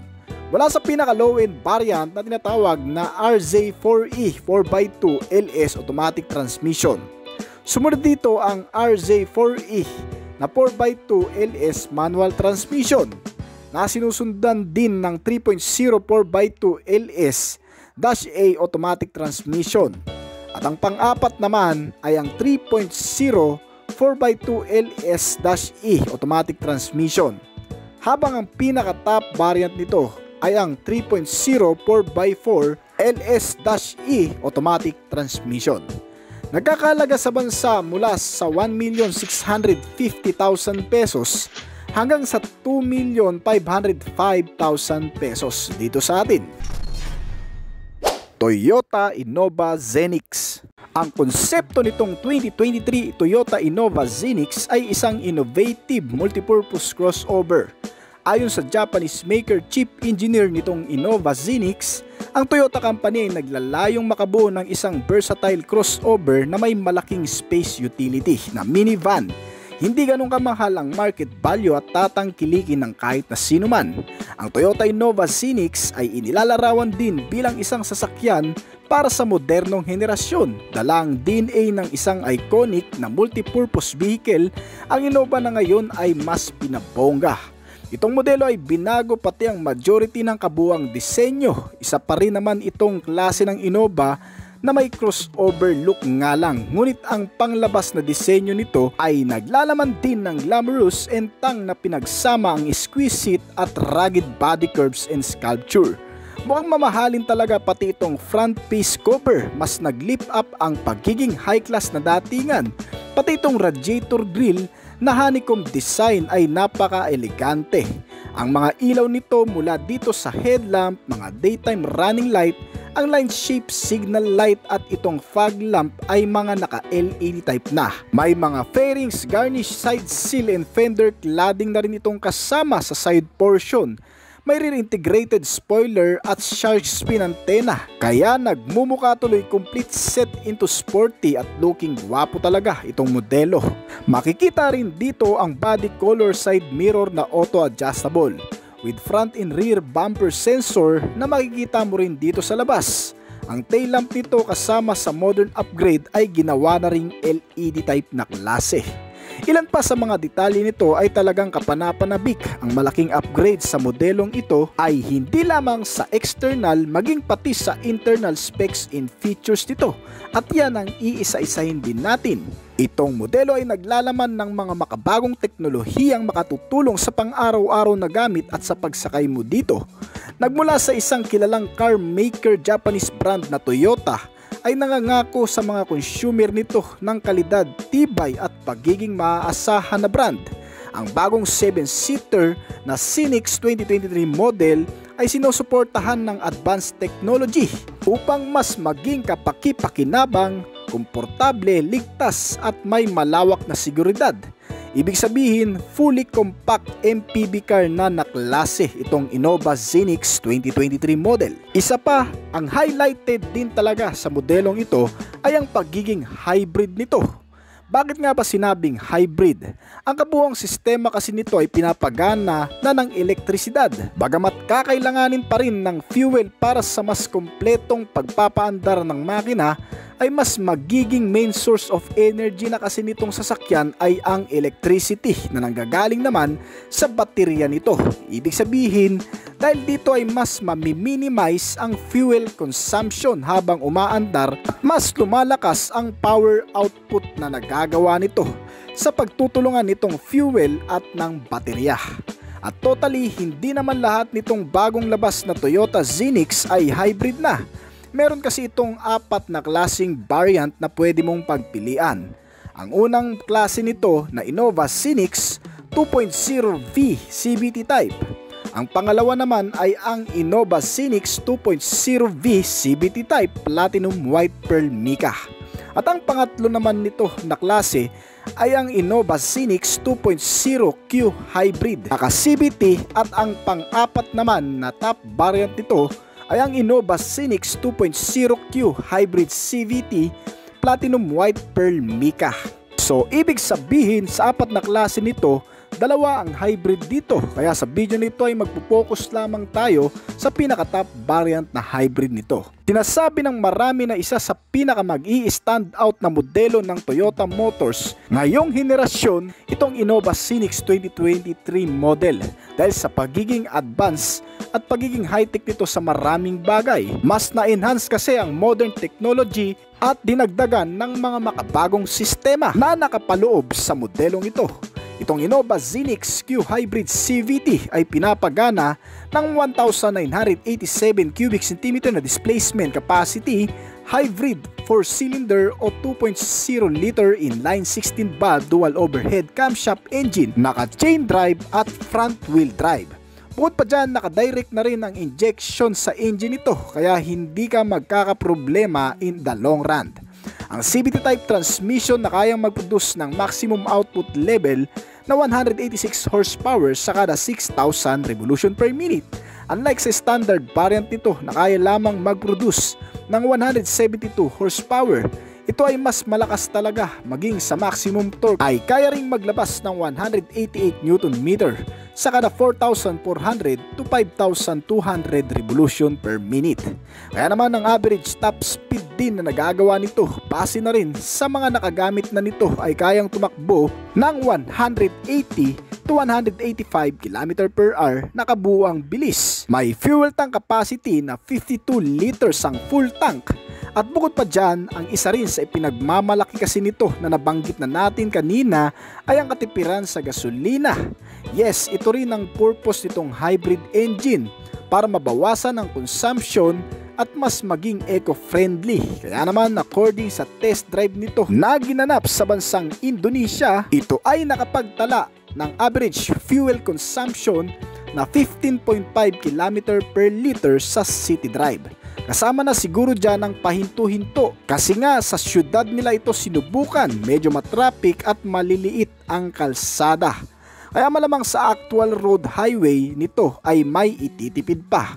Mula sa pinaka low-end variant na tinatawag na RZ4E 4x2 LS automatic transmission. Sumunod dito ang RZ4E na 4x2 LS manual transmission na sinusundan din ng 3.0 4x2 LS-A automatic transmission. At ang pang-apat naman ay ang 3.0 4x2 LS-E automatic transmission. Habang ang pinaka-top variant nito ay ang 3.0 4x4 LS-E automatic transmission. Nagkakalaga sa bansa mula sa 1,650,000 pesos hanggang sa 2,505,000 pesos dito sa atin. Toyota Innova Zenix. Ang konsepto nitong 2023 Toyota Innova Zenix ay isang innovative multipurpose crossover. Ayon sa Japanese maker chief engineer nitong Innova Zenix, ang Toyota company ay naglalayong makabuo ng isang versatile crossover na may malaking space utility na minivan. Hindi ganun kamahal ang market value at tatangkilikin ng kahit na sino man. Ang Toyota Innova Zenix ay inilalarawan din bilang isang sasakyan para sa modernong henerasyon. Dala ang DNA ng isang iconic na multipurpose vehicle, ang Innova na ngayon ay mas pinabongga. Itong modelo ay binago pati ang majority ng kabuuang disenyo. Isa pa rin naman itong klase ng Innova na may crossover look nga lang. Ngunit ang panglabas na disenyo nito ay naglalaman din ng glamorous and tang na pinagsama ang exquisite at rugged body curves and sculpture. Mukhang mamahalin talaga pati itong front face cover. Mas nag-lift up ang pagiging high class na datingan. Pati itong radiator grille na honeycomb design ay napaka-elegante. Ang mga ilaw nito mula dito sa headlamp, mga daytime running light, ang line shape signal light at itong fog lamp ay mga naka-LED type na. May mga fairings, garnish side sill and fender cladding na rin itong kasama sa side portion. May rear integrated spoiler at shark fin antenna. Kaya nagmumukha tuloy complete set into sporty at looking gwapo talaga itong modelo. Makikita rin dito ang body color side mirror na auto adjustable with front and rear bumper sensor na makikita mo rin dito sa labas. Ang tail lamp nito kasama sa modern upgrade ay ginawa na ring LED type na klase. Ilan pa sa mga detalye nito ay talagang kapanapanabik. Ang malaking upgrade sa modelong ito ay hindi lamang sa external maging pati sa internal specs and features nito. At yan ang iisa-isahin din natin. Itong modelo ay naglalaman ng mga makabagong teknolohiyang makatutulong sa pang-araw-araw na gamit at sa pagsakay mo dito. Nagmula sa isang kilalang car maker Japanese brand na Toyota, ay nangangako sa mga consumer nito ng kalidad, tibay at pagiging maaasahan na brand. Ang bagong 7-seater na Scenics 2023 model ay sinusuportahan ng advanced technology upang mas maging kapaki-pakinabang, komportable, ligtas at may malawak na seguridad. Ibig sabihin, fully compact MPV car na naklase itong Innova Scenics 2023 model. Isa pa, ang highlighted din talaga sa modelong ito ay ang pagiging hybrid nito. Bakit nga ba sinabing hybrid? Ang kabuuang sistema kasi nito ay pinapagana na ng elektrisidad. Bagamat kakailanganin pa rin ng fuel para sa mas kompletong pagpapaandar ng makina, ay mas magiging main source of energy na kasi nitong sasakyan ay ang electricity na nanggagaling naman sa baterya nito. Ibig sabihin, dahil dito ay mas mamiminimize ang fuel consumption habang umaandar at mas lumalakas ang power output na nagagawa nito sa pagtutulungan nitong fuel at ng baterya. At totally, hindi naman lahat nitong bagong labas na Toyota Scenics ay hybrid na. Meron kasi itong 4 na klaseng variant na pwede mong pagpilian. Ang unang klase nito na Innova Scenics 2.0V CVT type. Ang pangalawa naman ay ang Innova Scenics 2.0V CVT type Platinum White Pearl Mica. At ang pangatlo naman nito na klase ay ang Innova Scenics 2.0Q Hybrid naka CVT, at ang pang-apat naman na top variant nito ay ang Innova Scenics 2.0Q Hybrid CVT Platinum White Pearl Mica. So ibig sabihin sa 4 na klase nito, 2 ang hybrid dito. Kaya sa video nito ay magpo-focus lamang tayo sa pinaka-top variant na hybrid nito. Sinasabi ng marami na isa sa pinaka-mag-i-stand out na modelo ng Toyota Motors ngayong henerasyon itong Innova Scenics 2023 model dahil sa pagiging advanced at pagiging high-tech nito sa maraming bagay. Mas na-enhance kasi ang modern technology at dinagdagan ng mga makabagong sistema na nakapaloob sa modelong ito. Itong Innova Scenics Q Hybrid CVT ay pinapagana ng 1,987 cubic centimeter na displacement capacity, hybrid 4-cylinder o 2.0 liter inline 16 valve dual overhead camshaft engine, naka-chain drive at front wheel drive. Bukod pa dyan, naka-direct na rin ang injection sa engine nito kaya hindi ka magkakaproblema in the long run. Ang CVT type transmission na kayang mag-produce ng maximum output level na 186 horsepower sa kada 6,000 revolution per minute. Unlike sa standard variant nito na kaya lamang mag-produce ng 172 horsepower, ito ay mas malakas talaga, maging sa maximum torque ay kaya ring maglabas ng 188 Nm sa kada 4,400 to 5,200 revolution per minute. Kaya naman ang average top speed din na nagagawa nito base na rin sa mga nakagamit na nito ay kayang tumakbo ng 180 to 185 km per hour na kabuuang bilis. May fuel tank capacity na 52 liters ang full tank. At bukod pa dyan, ang isa rin sa ipinagmamalaki kasi nito na nabanggit na natin kanina ay ang katipiran sa gasolina. Yes, ito rin ang purpose nitong hybrid engine para mabawasan ang consumption at mas maging eco-friendly. Kaya naman according sa test drive nito na ginanap sa bansang Indonesia, ito ay nakapagtala ng average fuel consumption na 15.5 km per liter sa city drive. Kasama na siguro dyan ang pahinto-hinto kasi nga sa syudad nila ito sinubukan, medyo matraffic at maliliit ang kalsada. Kaya malamang sa actual road highway nito ay may ititipid pa.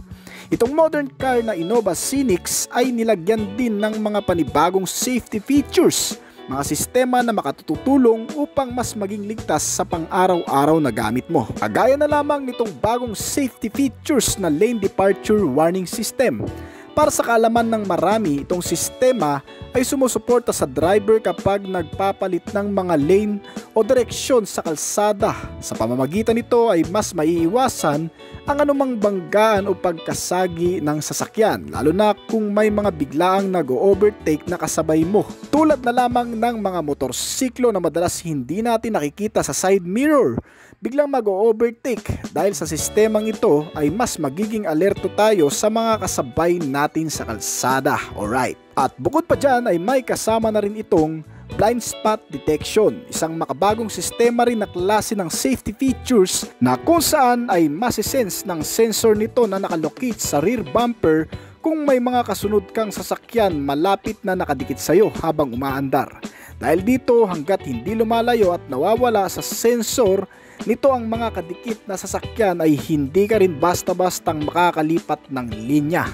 Itong modern car na Innova Scenics ay nilagyan din ng mga panibagong safety features, mga sistema na makatutulong upang mas maging ligtas sa pang-araw-araw na gamit mo. Kagaya na lamang nitong bagong safety features na lane departure warning system. Para sa kaalaman ng marami, itong sistema ay sumusuporta sa driver kapag nagpapalit ng mga lane o direksyon sa kalsada. Sa pamamagitan nito ay mas maiiwasan ang anumang banggaan o pagkasagi ng sasakyan, lalo na kung may mga biglaang nag-overtake na kasabay mo. Tulad na lamang ng mga motorsiklo na madalas hindi natin nakikita sa side mirror, biglang mag-overtake. Dahil sa sistemang ito ay mas magiging alerto tayo sa mga kasabay natin sa kalsada. Alright. At bukod pa dyan ay may kasama na rin itong blind spot detection, isang makabagong sistema rin na klase ng safety features na kung saan ay masisense ng sensor nito na nakalocate sa rear bumper kung may mga kasunod kang sasakyan malapit na nakadikit sa iyo habang umaandar. Dahil dito, hanggat hindi lumalayo at nawawala sa sensor nito ang mga kadikit na sasakyan, ay hindi ka rin basta-bastang makakalipat ng linya.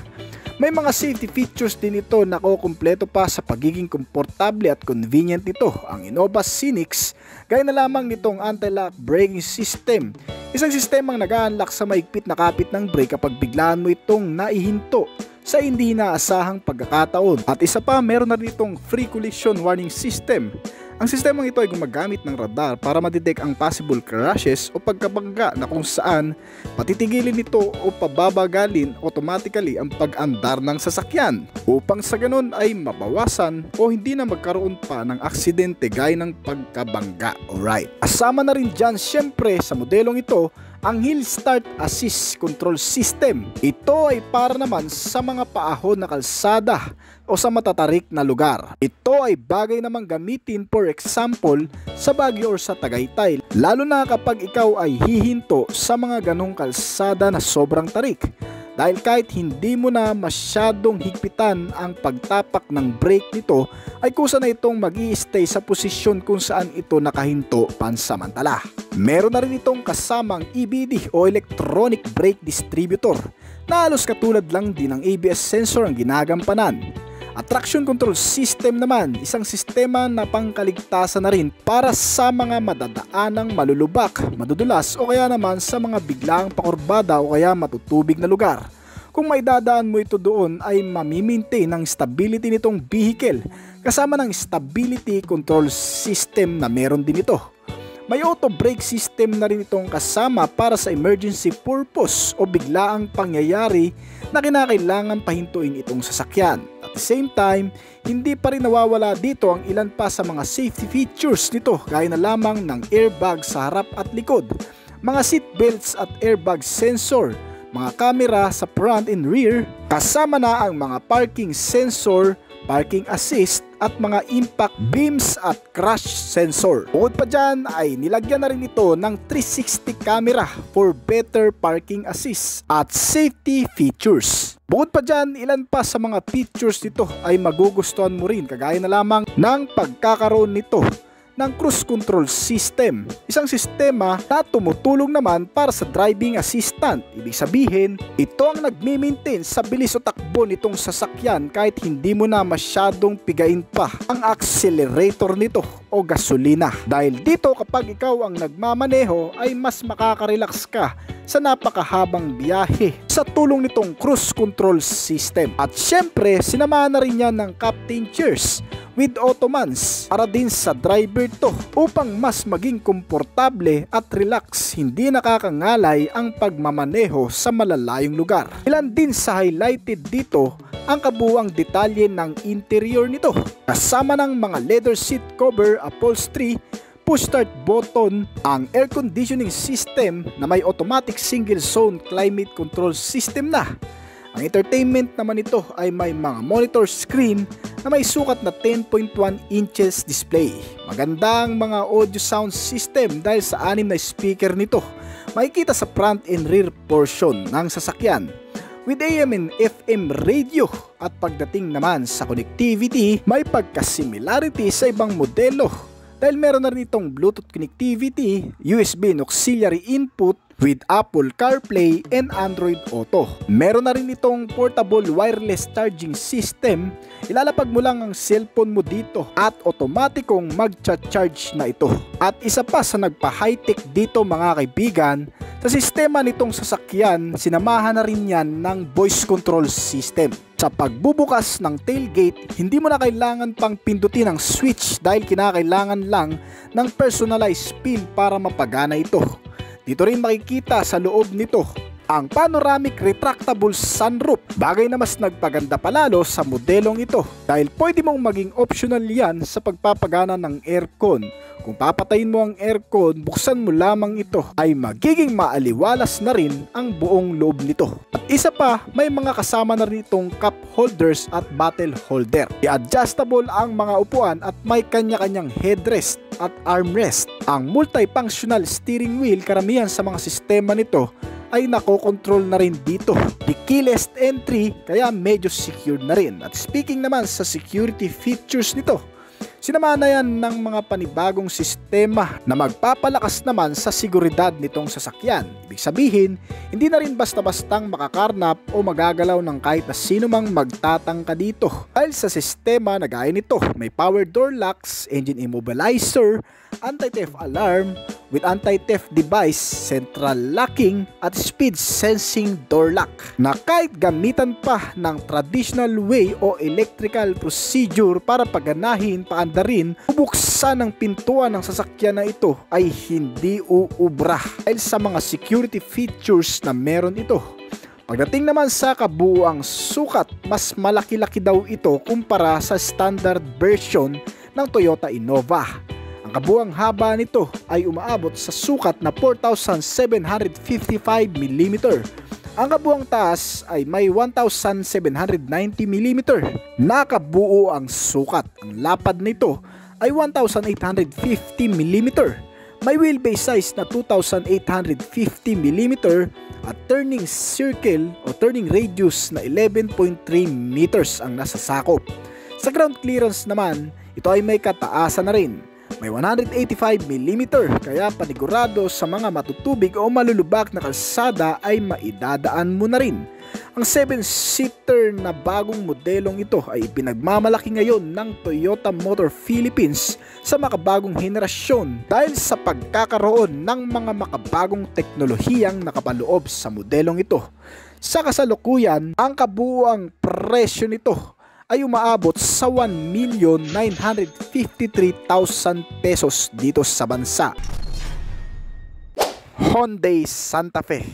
May mga safety features din ito na kukumpleto pa sa pagiging komportable at convenient nito. Ang Innova Scenics, gaya na lamang nitong anti-lock braking system, isang sistemang nag-a-unlock sa maigpit na kapit ng brake kapag biglaan mo itong naihinto sa hindi inaasahang pagkakataon. At isa pa, meron na rin itong free collision warning system. Ang sistemang ito ay gumagamit ng radar para ma-detect ang possible crashes o pagkabangga na kung saan patitigilin nito o pababagalin automatically ang pag-andar ng sasakyan upang sa ganun ay mabawasan o hindi na magkaroon pa ng aksidente gaya ng pagkabangga. Alright. Asama na rin dyan syempre sa modelong ito ang Hill Start Assist Control System. Ito ay para naman sa mga paahon na kalsada o sa matatarik na lugar. Ito ay bagay namang gamitin for example sa Baguio or sa Tagaytay, lalo na kapag ikaw ay hihinto sa mga ganong kalsada na sobrang tarik. Dahil kahit hindi mo na masyadong higpitan ang pagtapak ng brake nito, ay kusa na itong mag-i-stay sa posisyon kung saan ito nakahinto pansamantala. Meron na rin itong kasamang EBD o Electronic Brake Distributor na halos katulad lang din ng ABS sensor ang ginagampanan. At traction control system naman, isang sistema na pangkaligtasan na rin para sa mga madadaanang malulubak, madudulas o kaya naman sa mga biglaang pakurbada o kaya matutubig na lugar. Kung may dadaan mo ito doon ay mamimaintain ang stability nitong vehicle kasama ng stability control system na meron din ito. May auto brake system na rin itong kasama para sa emergency purpose o biglaang pangyayari na kinakailangan pahintuin itong sasakyan. At the same time, hindi pa rin nawawala dito ang ilan pa sa mga safety features nito gaya na lamang ng airbag sa harap at likod, mga seat belts at airbag sensor, mga camera sa front and rear, kasama na ang mga parking sensor, parking assist at mga impact beams at crash sensor. Bukod pa dyan ay nilagyan na rin ito ng 360 camera for better parking assist at safety features. Bukod pa dyan, ilan pa sa mga features nito ay magugustuhan mo rin kagaya na lamang ng pagkakaroon nito ng cruise control system, isang sistema na tumutulong naman para sa driving assistant. Ibig sabihin, ito ang nagmi-maintain sa bilis o takbo nitong sasakyan kahit hindi mo na masyadong pigain pa ang accelerator nito o gasolina. Dahil dito kapag ikaw ang nagmamaneho ay mas makakarelax ka sa napakahabang biyahe sa tulong nitong cruise control system. At syempre, sinamahan na rin yan ng captain chairs with ottomans para din sa driver to upang mas maging komportable at relax, hindi nakakangalay ang pagmamaneho sa malalayong lugar. Ilan din sa highlighted dito ang kabuuang detalye ng interior nito, kasama ng mga leather seat cover, upholstery, push start button, ang air conditioning system na may automatic single zone climate control system na. Ang entertainment naman nito ay may mga monitor screen na may sukat na 10.1 inches display. Magandang mga audio sound system dahil sa 6 na speaker nito makikita sa front and rear portion ng sasakyan. With AM and FM radio at pagdating naman sa connectivity, may pagka-similarity sa ibang modelo dahil meron na rin itong Bluetooth connectivity, USB and auxiliary input with Apple CarPlay and Android Auto. Meron na rin itong portable wireless charging system. Ilalapag mo lang ang cellphone mo dito at automatikong magcha-charge na ito. At isa pa sa nagpa-high-tech dito mga kaibigan, sa sistema nitong sasakyan, sinamahan na rin yan ng voice control system. Sa pagbubukas ng tailgate, hindi mo na kailangan pang pindutin ang switch dahil kinakailangan lang ng personalized pin para mapagana ito. Dito rin makikita sa loob nito ang panoramic retractable sunroof, bagay na mas nagpaganda palalo sa modelong ito dahil pwede mong maging optional yan sa pagpapagana ng aircon. Kung papatayin mo ang aircon, buksan mo lamang ito ay magiging maaliwalas na rin ang buong loob nito. At isa pa, may mga kasama na rin itong cup holders at bottle holder. I-adjustable ang mga upuan at may kanya-kanyang headrest at armrest. Ang multifunctional steering wheel, karamihan sa mga sistema nito ay nakokontrol na rin dito. The keyless entry, kaya medyo secured na rin. At speaking naman sa security features nito, sinamahan na yan ng mga panibagong sistema na magpapalakas naman sa seguridad nitong sasakyan. Ibig sabihin, hindi na rin basta-bastang makakarnap o magagalaw ng kahit na sino mang magtatangka dito. Dahil sa sistema na gaya nito, may power door locks, engine immobilizer, anti-theft alarm with anti-theft device, central locking at speed sensing door lock na kahit gamitan pa ng traditional way o electrical procedure para paganahin, paandarin, bubuksan ng pintuan ng sasakyan na ito ay hindi uubra dahil sa mga security features na meron ito. Pagdating naman sa kabuuang sukat, mas malaki-laki daw ito kumpara sa standard version ng Toyota Innova. Ang kabuuang haba nito ay umaabot sa sukat na 4,755mm. Ang kabuuang taas ay may 1,790mm. Nakabuo ang sukat. Ang lapad nito ay 1,850mm. May wheelbase size na 2,850mm at turning circle o turning radius na 11.3 meters ang nasa sakop. Sa ground clearance naman, ito ay may kataasan na rin. May 185mm, kaya panigurado sa mga matutubig o malulubak na kalsada ay maidadaan mo na rin. Ang 7-seater na bagong modelong ito ay pinagmamalaki ngayon ng Toyota Motor Philippines sa makabagong henerasyon dahil sa pagkakaroon ng mga makabagong teknolohiyang nakapaloob sa modelong ito. Sa kasalukuyan, ang kabuuang presyo nito ay umaabot sa 1,953,000 pesos dito sa bansa. Hyundai Santa Fe.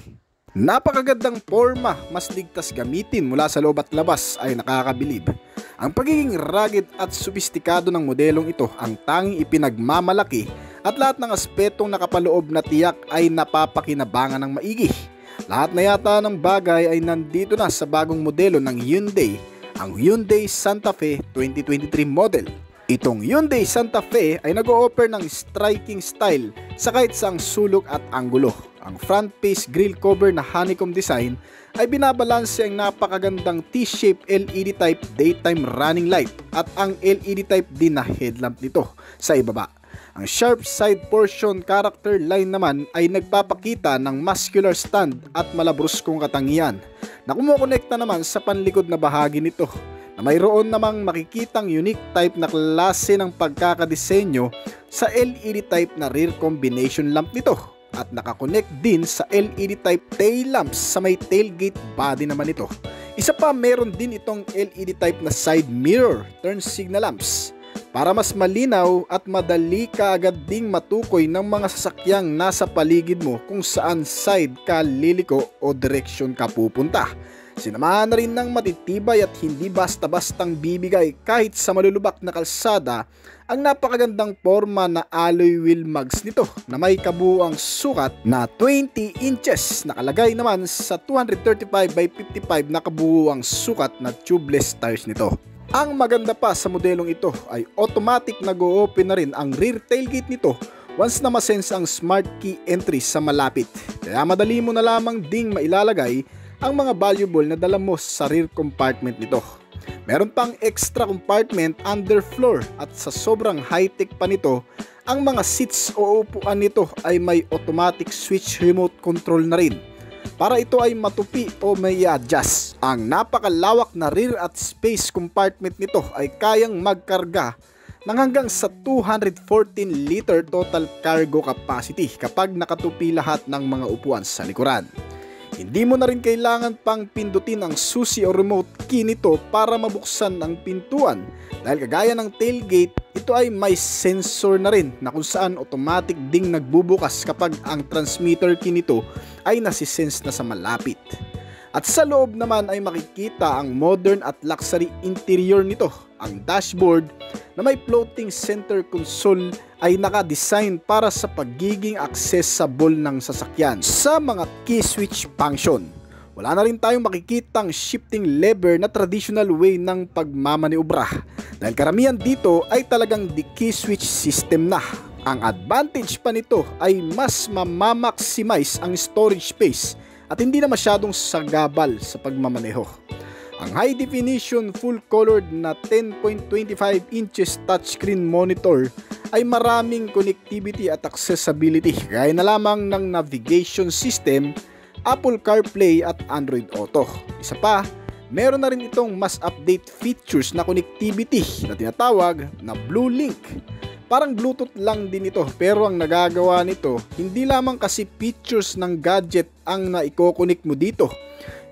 Napakagandang forma, mas ligtas gamitin mula sa loob at labas ay nakakabilib. Ang pagiging rugged at sopistikado ng modelong ito ang tanging ipinagmamalaki at lahat ng aspetong nakapaloob na tiyak ay napapakinabangan ng maigi. Lahat na yata ng bagay ay nandito na sa bagong modelo ng Hyundai, ang Hyundai Santa Fe 2023 model. Itong Hyundai Santa Fe ay nag-o-offer ng striking style sa kahit saang sulok at anggulo. Ang front face grille cover na honeycomb design ay binabalanse ang napakagandang T-shape LED type daytime running light at ang LED type din na headlamp nito sa ibaba. Ang sharp side portion character line naman ay nagpapakita ng muscular stand at malabruskong katangian na kumukonekta naman sa panlikod na bahagi nito na mayroon namang makikitang unique type na klase ng pagkakadisenyo sa LED type na rear combination lamp nito at nakakonect din sa LED type tail lamps sa may tailgate body naman ito. Isa pa, meron din itong LED type na side mirror turn signal lamps para mas malinaw at madali ka agad ding matukoy ng mga sasakyang nasa paligid mo kung saan side ka liliko o direksyon ka pupunta. Sinamahan na rin ng matitibay at hindi basta-bastang bibigay kahit sa malulubak na kalsada ang napakagandang forma na alloy wheel mags nito na may kabuuang sukat na 20 inches. Nakalagay naman sa 235/55 na kabuuang sukat na tubeless tires nito. Ang maganda pa sa modelong ito ay automatic na go-open na rin ang rear tailgate nito once na masense ang smart key entry sa malapit. Kaya madali mo na lamang ding mailalagay ang mga valuable na dala mo sa rear compartment nito. Meron pang extra compartment underfloor at sa sobrang high-tech pa nito, ang mga seats o upuan nito ay may automatic switch remote control na rin para ito ay matupi o may adjust. Ang napakalawak na rear at space compartment nito ay kayang magkarga ng hanggang sa 214-liter total cargo capacity kapag nakatupi lahat ng mga upuan sa likuran. Hindi mo na rin kailangan pang pindutin ang susi o remote key nito para mabuksan ang pintuan. Dahil kagaya ng tailgate, ito ay may sensor na rin na kung saan automatic ding nagbubukas kapag ang transmitter key nito ay nasisense na sa malapit. At sa loob naman ay makikita ang modern at luxury interior nito. Ang dashboard na may floating center console ay naka-design para sa pagiging accessible ng sasakyan sa mga key switch function. Wala na rin tayong makikitang shifting lever na traditional way ng pagmamaniobra dahil karamihan dito ay talagang the key switch system na. Ang advantage pa nito ay mas mamamaximize ang storage space at hindi na masyadong sagabal sa pagmamaneho. Ang high definition full colored na 10.25 inches touchscreen monitor ay maraming connectivity at accessibility gaya na lamang ng navigation system, Apple CarPlay at Android Auto. Isa pa, meron na rin itong mas update features na connectivity na tinatawag na Blue Link. Parang Bluetooth lang din ito pero ang nagagawa nito hindi lamang kasi features ng gadget ang naiko-connect mo dito.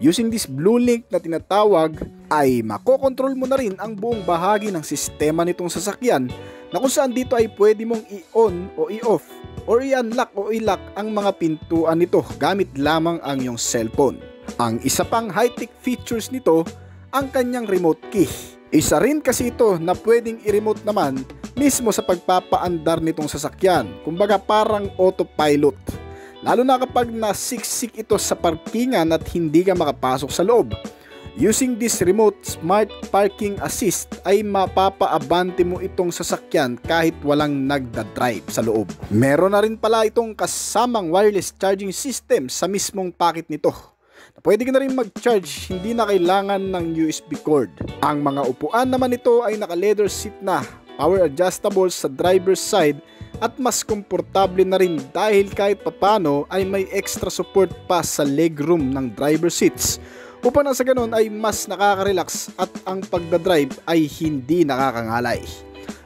Using this Blue Link na tinatawag ay makokontrol mo na rin ang buong bahagi ng sistema nitong sasakyan na kung saan dito ay pwede mong i-on o i-off or i-unlock o i-lock ang mga pintuan nito gamit lamang ang iyong cellphone. Ang isa pang high-tech features nito ang kanyang remote key. Isa rin kasi ito na pwedeng i-remote naman mismo sa pagpapaandar nitong sasakyan, kumbaga parang autopilot. Lalo na kapag nasiksik ito sa parkingan at hindi ka makapasok sa loob. Using this remote smart parking assist ay mapapaabante mo itong sasakyan kahit walang nagdadrive sa loob. Meron na rin pala itong kasamang wireless charging system sa mismong packet nito. Pwede ka na rin mag-charge, hindi na kailangan ng USB cord. Ang mga upuan naman nito ay naka-leather seat na, power adjustable sa driver's side at mas komportable na rin dahil kahit papano ay may extra support pa sa legroom ng driver seats upang na sa ganun ay mas nakaka-relax at ang pagdadrive ay hindi nakakangalay.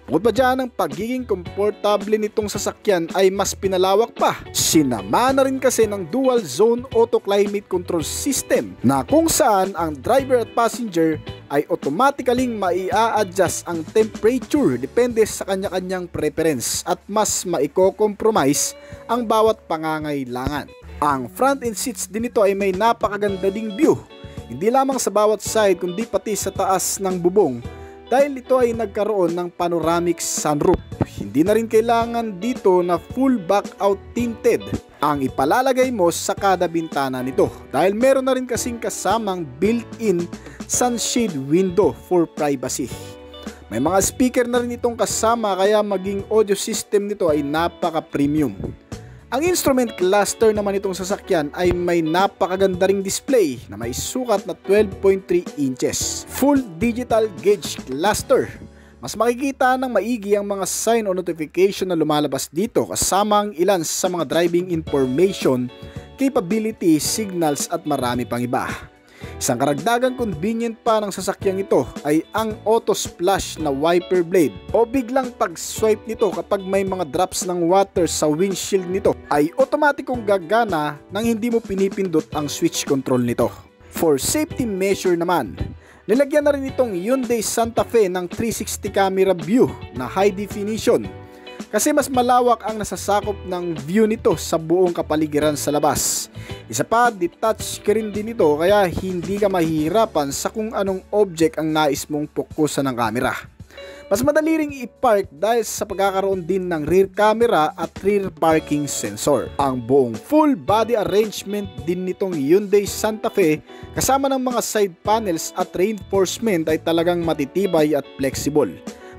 Bukod pa dyan, ang pagiging komportable nitong sasakyan ay mas pinalawak pa. Sinama na rin kasi ng dual zone auto climate control system na kung saan ang driver at passenger ay automatically mai-a-adjust ang temperature depende sa kanya-kanyang preference at mas maiko-compromise ang bawat pangangailangan. Ang front end seats din ito ay may napakaganda ding view, hindi lamang sa bawat side kundi pati sa taas ng bubong dahil ito ay nagkaroon ng panoramic sunroof. Hindi na rin kailangan dito na full back out tinted ang ipalalagay mo sa kada bintana nito dahil meron na rin kasing kasamang built-in sunshade window for privacy. May mga speaker na rin itong kasama kaya maging audio system nito ay napaka-premium. Ang instrument cluster naman itong sasakyan ay may napakaganda ring display na may sukat na 12.3 inches. Full digital gauge cluster. Mas makikita ng maigi ang mga sign o notification na lumalabas dito kasama ang ilan sa mga driving information, capability, signals at marami pang iba. Isang karagdagang convenient pa ng sasakyang ito ay ang auto splash na wiper blade o biglang pag-swipe nito kapag may mga drops ng water sa windshield nito ay otomatikong gagana nang hindi mo pinipindot ang switch control nito. For safety measure naman, nilagyan na rin itong Hyundai Santa Fe ng 360 camera view na high definition kasi mas malawak ang nasasakop ng view nito sa buong kapaligiran sa labas. Isa pa, detached screen din ito kaya hindi ka mahihirapan sa kung anong object ang nais mong fokusan ng camera. Mas madali ring i-park dahil sa pagkakaroon din ng rear camera at rear parking sensor. Ang buong full body arrangement din nitong Hyundai Santa Fe kasama ng mga side panels at reinforcement ay talagang matitibay at flexible.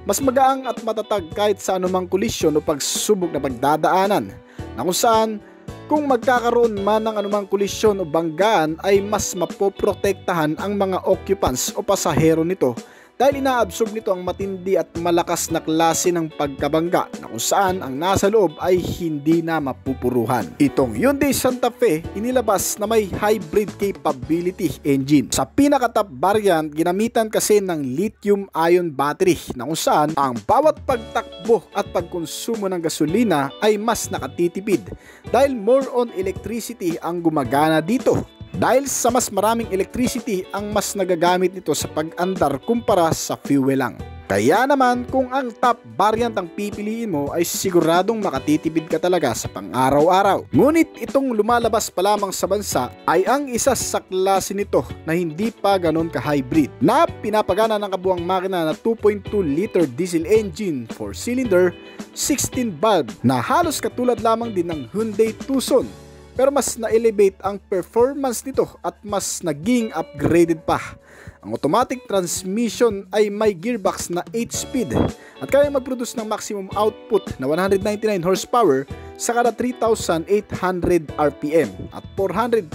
Mas magaang at matatag kahit sa anumang kolisyon o pagsubok na pagdadaanan na kung saan kung magkakaroon man ng anumang kolisyon o banggaan ay mas mapoprotektahan ang mga occupants o pasahero nito dahil inaabsorb nito ang matindi at malakas na klase ng pagkabangga na kung saan ang nasa loob ay hindi na mapupuruhan. Itong Hyundai Santa Fe inilabas na may hybrid capability engine. Sa pinaka-top variant, ginamitan kasi ng lithium-ion battery na kung saan ang bawat pagtakbo at pagkonsumo ng gasolina ay mas nakatitipid dahil more on electricity ang gumagana dito. dahil sa mas maraming electricity ang mas nagagamit nito sa pag-andar kumpara sa fuel lang. Kaya naman kung ang top variant ang pipiliin mo ay siguradong makatitipid ka talaga sa pang-araw-araw. Ngunit itong lumalabas pa lamang sa bansa ay ang isa sa klase nito na hindi pa ganon ka-hybrid na pinapagana ng kabuang makina na 2.2 liter diesel engine 4-cylinder 16 valve na halos katulad lamang din ng Hyundai Tucson, pero mas na-elevate ang performance nito at mas naging upgraded pa. Ang automatic transmission ay may gearbox na 8-speed at kaya mag-produce ng maximum output na 199 horsepower sa kada 3,800 RPM at 440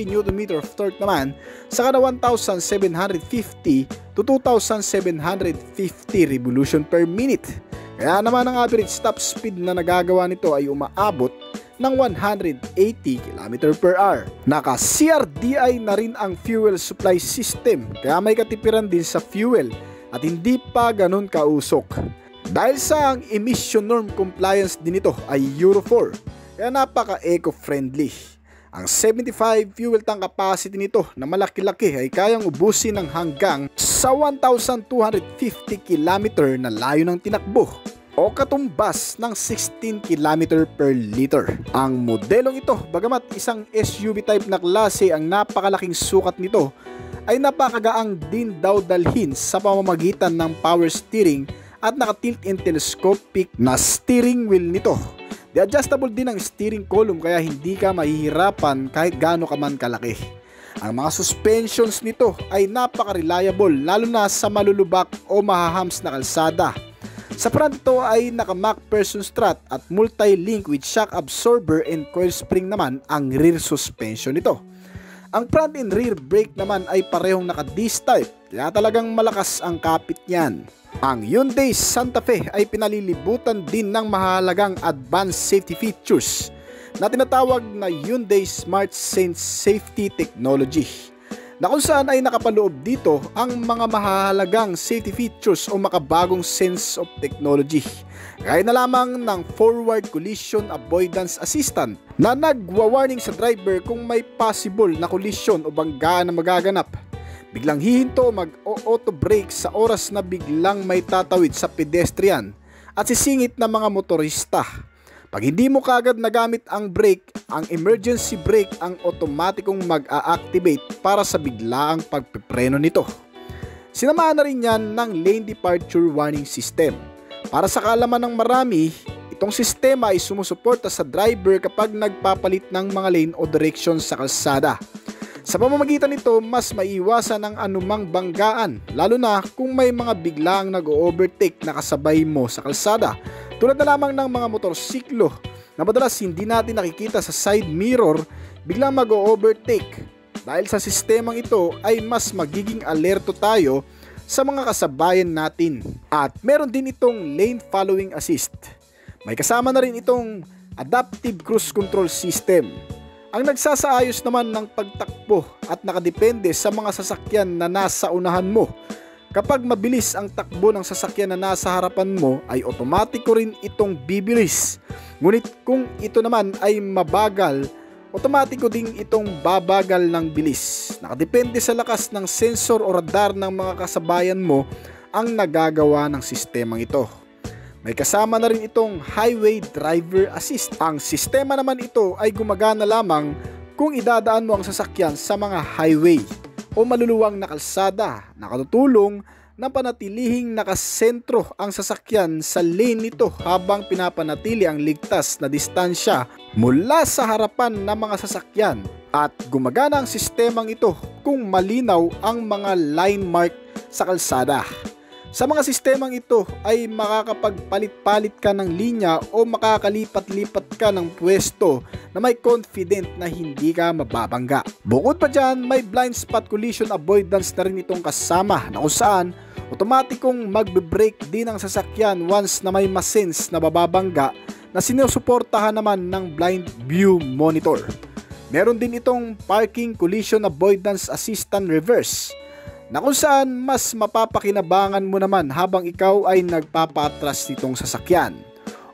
Nm of torque naman sa kada 1,750 to 2,750 revolution per minute. Kaya naman ang average top speed na nagagawa nito ay umaabot ng 180 km/h. Naka CRDI na rin ang fuel supply system kaya may katipiran din sa fuel at hindi pa ganun kausok. Dahil sa ang emission norm compliance din ito ay Euro 4 kaya napaka eco-friendly. Ang 75 fuel tank capacity nito na malaki-laki ay kayang ubusin ng hanggang sa 1,250 km na layo ng tinakbo o katumbas ng 16 km per liter. Ang modelong ito, bagamat isang SUV type na klase, ang napakalaking sukat nito ay napakagaang din daw dalhin sa pamamagitan ng power steering at naka-tilt and telescopic na steering wheel nito. Di-adjustable din ang steering column kaya hindi ka mahihirapan kahit gaano ka man kalaki. Ang mga suspensions nito ay napaka-reliable lalo na sa malulubak o mahahams na kalsada. Sa front ito ay naka-Mac person strut at multi-link with shock absorber and coil spring naman ang rear suspension nito. Ang front and rear brake naman ay parehong naka-disc type kaya talagang malakas ang kapit niyan. Ang Hyundai Santa Fe ay pinalilibutan din ng mahalagang advanced safety features na tinatawag na Hyundai Smart Sense Safety Technology, na kung saan ay nakapaloob dito ang mga mahalagang safety features o makabagong sense of technology. Gaya na lamang ng Forward Collision Avoidance Assistant na nagwa-warning sa driver kung may possible na collision o banggaan na magaganap. Biglang hihinto o mag-auto brake sa oras na biglang may tatawid sa pedestrian at sisingit na mga motorista. Pag hindi mo kagad nagamit ang brake, ang emergency brake ang otomatikong mag-a-activate para sa biglaang pagpipreno nito. Sinamahan na rin yan ng lane departure warning system. Para sa kaalaman ng marami, itong sistema ay sumusuporta sa driver kapag nagpapalit ng mga lane o direction sa kalsada. Sa pamamagitan nito, mas maiwasan ang anumang banggaan, lalo na kung may mga biglaang nag-overtake na kasabay mo sa kalsada. Tulad na lamang ng mga motorsiklo na madalas hindi natin nakikita sa side mirror biglang mag-overtake. Dahil sa sistemang ito ay mas magiging alerto tayo sa mga kasabayan natin. At meron din itong lane following assist. May kasama na rin itong adaptive cruise control system. Ang nagsasaayos naman ng pagtakbo at nakadepende sa mga sasakyan na nasa unahan mo. Kapag mabilis ang takbo ng sasakyan na nasa harapan mo ay otomatiko rin itong bibilis. Ngunit kung ito naman ay mabagal, otomatiko ding itong babagal ng bilis. Nakadepende sa lakas ng sensor o radar ng mga kasabayan mo ang nagagawa ng sistemang ito. May kasama na rin itong Highway Driver Assist. Ang sistema naman ito ay gumagana lamang kung idadaan mo ang sasakyan sa mga highway o maluluwang na kalsada, nakatutulong na panatilihing nakasentro ang sasakyan sa lane nito habang pinapanatili ang ligtas na distansya mula sa harapan ng mga sasakyan, at gumagana ang sistemang ito kung malinaw ang mga line mark sa kalsada. Sa mga sistemang ito ay makakapagpalit-palit ka ng linya o makakalipat-lipat ka ng pwesto na may confident na hindi ka mababangga. Bukod pa dyan, may blind spot collision avoidance na rin itong kasama na kung saan otomatikong magbe-brake din ang sasakyan once na may masense na bababangga na sinusuportahan naman ng blind view monitor. Meron din itong parking collision avoidance assistant reverse na kung saan mas mapapakinabangan mo naman habang ikaw ay nagpapaatras nitong sasakyan.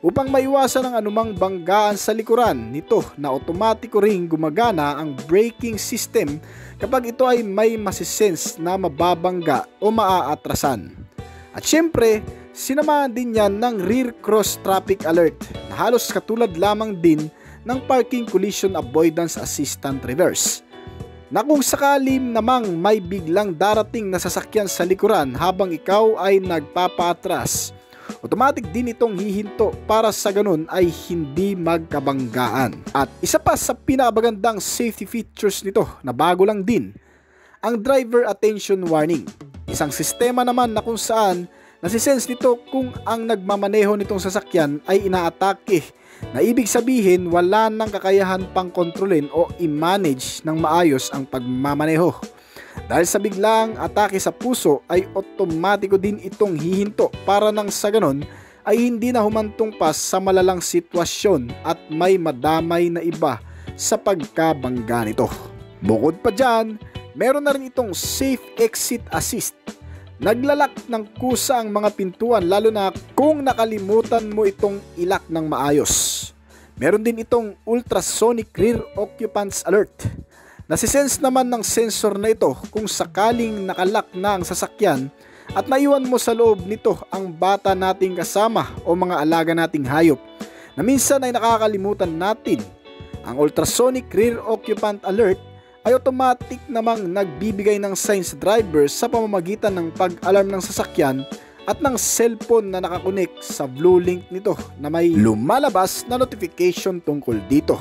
upang maiwasan ang anumang banggaan sa likuran nito na otomatiko ring gumagana ang braking system kapag ito ay may masisense na mababangga o maaatrasan. At syempre, sinamahan din yan ng rear cross traffic alert na halos katulad lamang din ng parking collision avoidance assistant reverse, na kung sakalim namang may biglang darating na sasakyan sa likuran habang ikaw ay nagpapaatras, automatic din itong hihinto para sa ganun ay hindi magkabanggaan. At isa pa sa pinakabagandang safety features nito na bago lang din, ang driver attention warning. Isang sistema naman na kung saan nasisense nito kung ang nagmamaneho nitong sasakyan ay inaatake, na ibig sabihin wala nang kakayahan pang kontrolin o i-manage ng maayos ang pagmamaneho. Dahil sa biglang atake sa puso ay otomatiko din itong hihinto para nang sa ganon ay hindi na humantong pa sa malalang sitwasyon at may madamay na iba sa pagkabangga nito. Bukod pa dyan, meron na rin itong safe exit assist. Naglalak ng kusa ang mga pintuan lalo na kung nakalimutan mo itong ilak ng maayos. Meron din itong ultrasonic rear occupants alert. Nasisense naman ng sensor na ito kung sakaling nakalak na ang sasakyan at naiwan mo sa loob nito ang bata nating kasama o mga alaga nating hayop na minsan ay nakakalimutan natin. Ang ultrasonic rear occupant alert ay automatic namang nagbibigay ng sign sa driver sa pamamagitan ng pag-alarm ng sasakyan at ng cellphone na nakakonek sa blue link nito na may lumalabas na notification tungkol dito.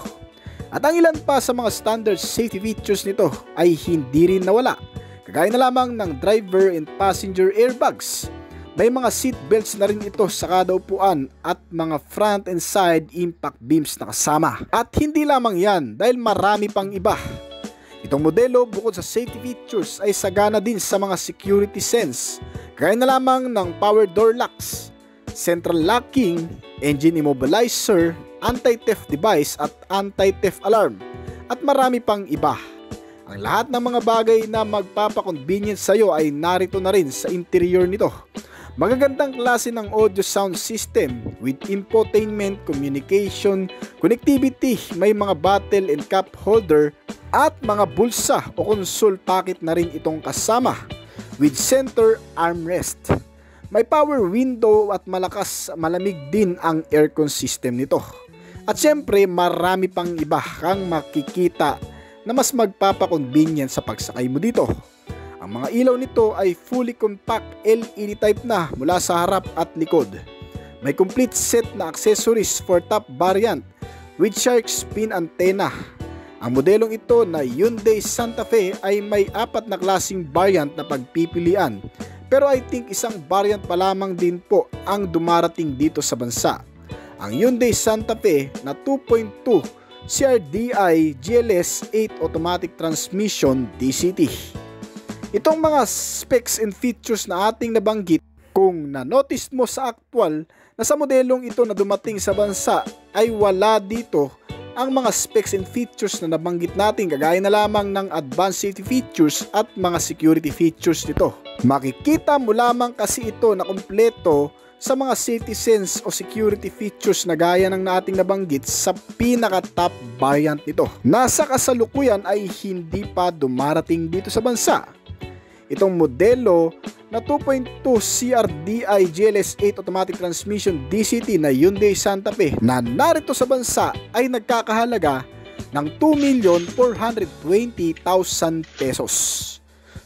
At ang ilan pa sa mga standard safety features nito ay hindi rin nawala, kagaya na lamang ng driver and passenger airbags. May mga seat belts na rin ito sa kada upuan at mga front and side impact beams na kasama. At hindi lamang yan, dahil marami pang iba. Itong modelo bukod sa safety features ay sagana din sa mga security sense, gaya na lamang ng power door locks, central locking, engine immobilizer, anti-theft device at anti-theft alarm, at marami pang iba. Ang lahat ng mga bagay na magpapakonvenience sa iyo ay narito na rin sa interior nito. Magagandang klase ng audio sound system with infotainment, communication, connectivity, may mga bottle and cup holder at mga bulsa o console pocket na rin itong kasama with center armrest. May power window at malamig din ang aircon system nito. At syempre marami pang iba kang makikita na mas magpapakonvenient sa pagsakay mo dito. Ang mga ilaw nito ay fully compact LED type na mula sa harap at likod. May complete set na accessories for top variant with shark fin antenna. Ang modelong ito na Hyundai Santa Fe ay may 4 na klaseng variant na pagpipilian, pero I think isang variant pa lamang din po ang dumarating dito sa bansa. Ang Hyundai Santa Fe na 2.2 CRDI GLS 8 automatic transmission DCT. Itong mga specs and features na ating nabanggit, kung na-notice mo sa actual na sa modelong ito na dumating sa bansa ay wala dito ang mga specs and features na nabanggit natin, kagaya na lamang ng advanced safety features at mga security features nito. Makikita mo lamang kasi ito na kumpleto sa mga safety sense o security features na gaya ng nating nabanggit sa pinaka-top variant nito. Nasa kasalukuyan ay hindi pa dumarating dito sa bansa. Itong modelo na 2.2 CRDI GLS 8 automatic transmission DCT na Hyundai Santa Fe na narito sa bansa ay nagkakahalaga ng 2,420,000 pesos.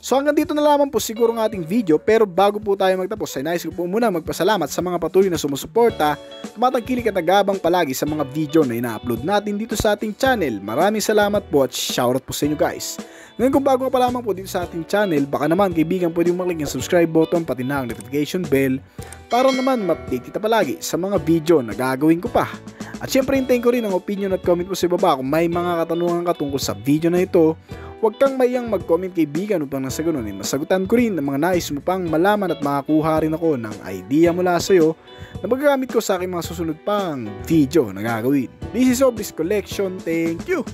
So hanggang dito na lamang po siguro ng ating video, pero bago po tayo magtapos ay nais ko po muna magpasalamat sa mga patuloy na sumusuporta, tumatangkilik at nagabang palagi sa mga video na ina-upload natin dito sa ating channel. Maraming salamat po at shoutout po sa inyo guys. Ngayon kung bago ka pa lamang po dito sa ating channel, baka naman kaibigan pwede mo mag-click ng subscribe button pati na ang notification bell para naman ma-update kita palagi sa mga video na gagawin ko pa. At syempre hintayin ko rin ang opinion at comment mo sa ibaba kung may mga katanungan ka tungkol sa video na ito. Huwag kang mayang mag-comment kaibigan upang nasa ganun ay masagutan ko rin ang mga nais mo pang malaman at makakuha rin ako ng idea mula sa iyo na magagamit ko sa aking mga susunod pang video na gagawin. This is Oblis Collection. Thank you!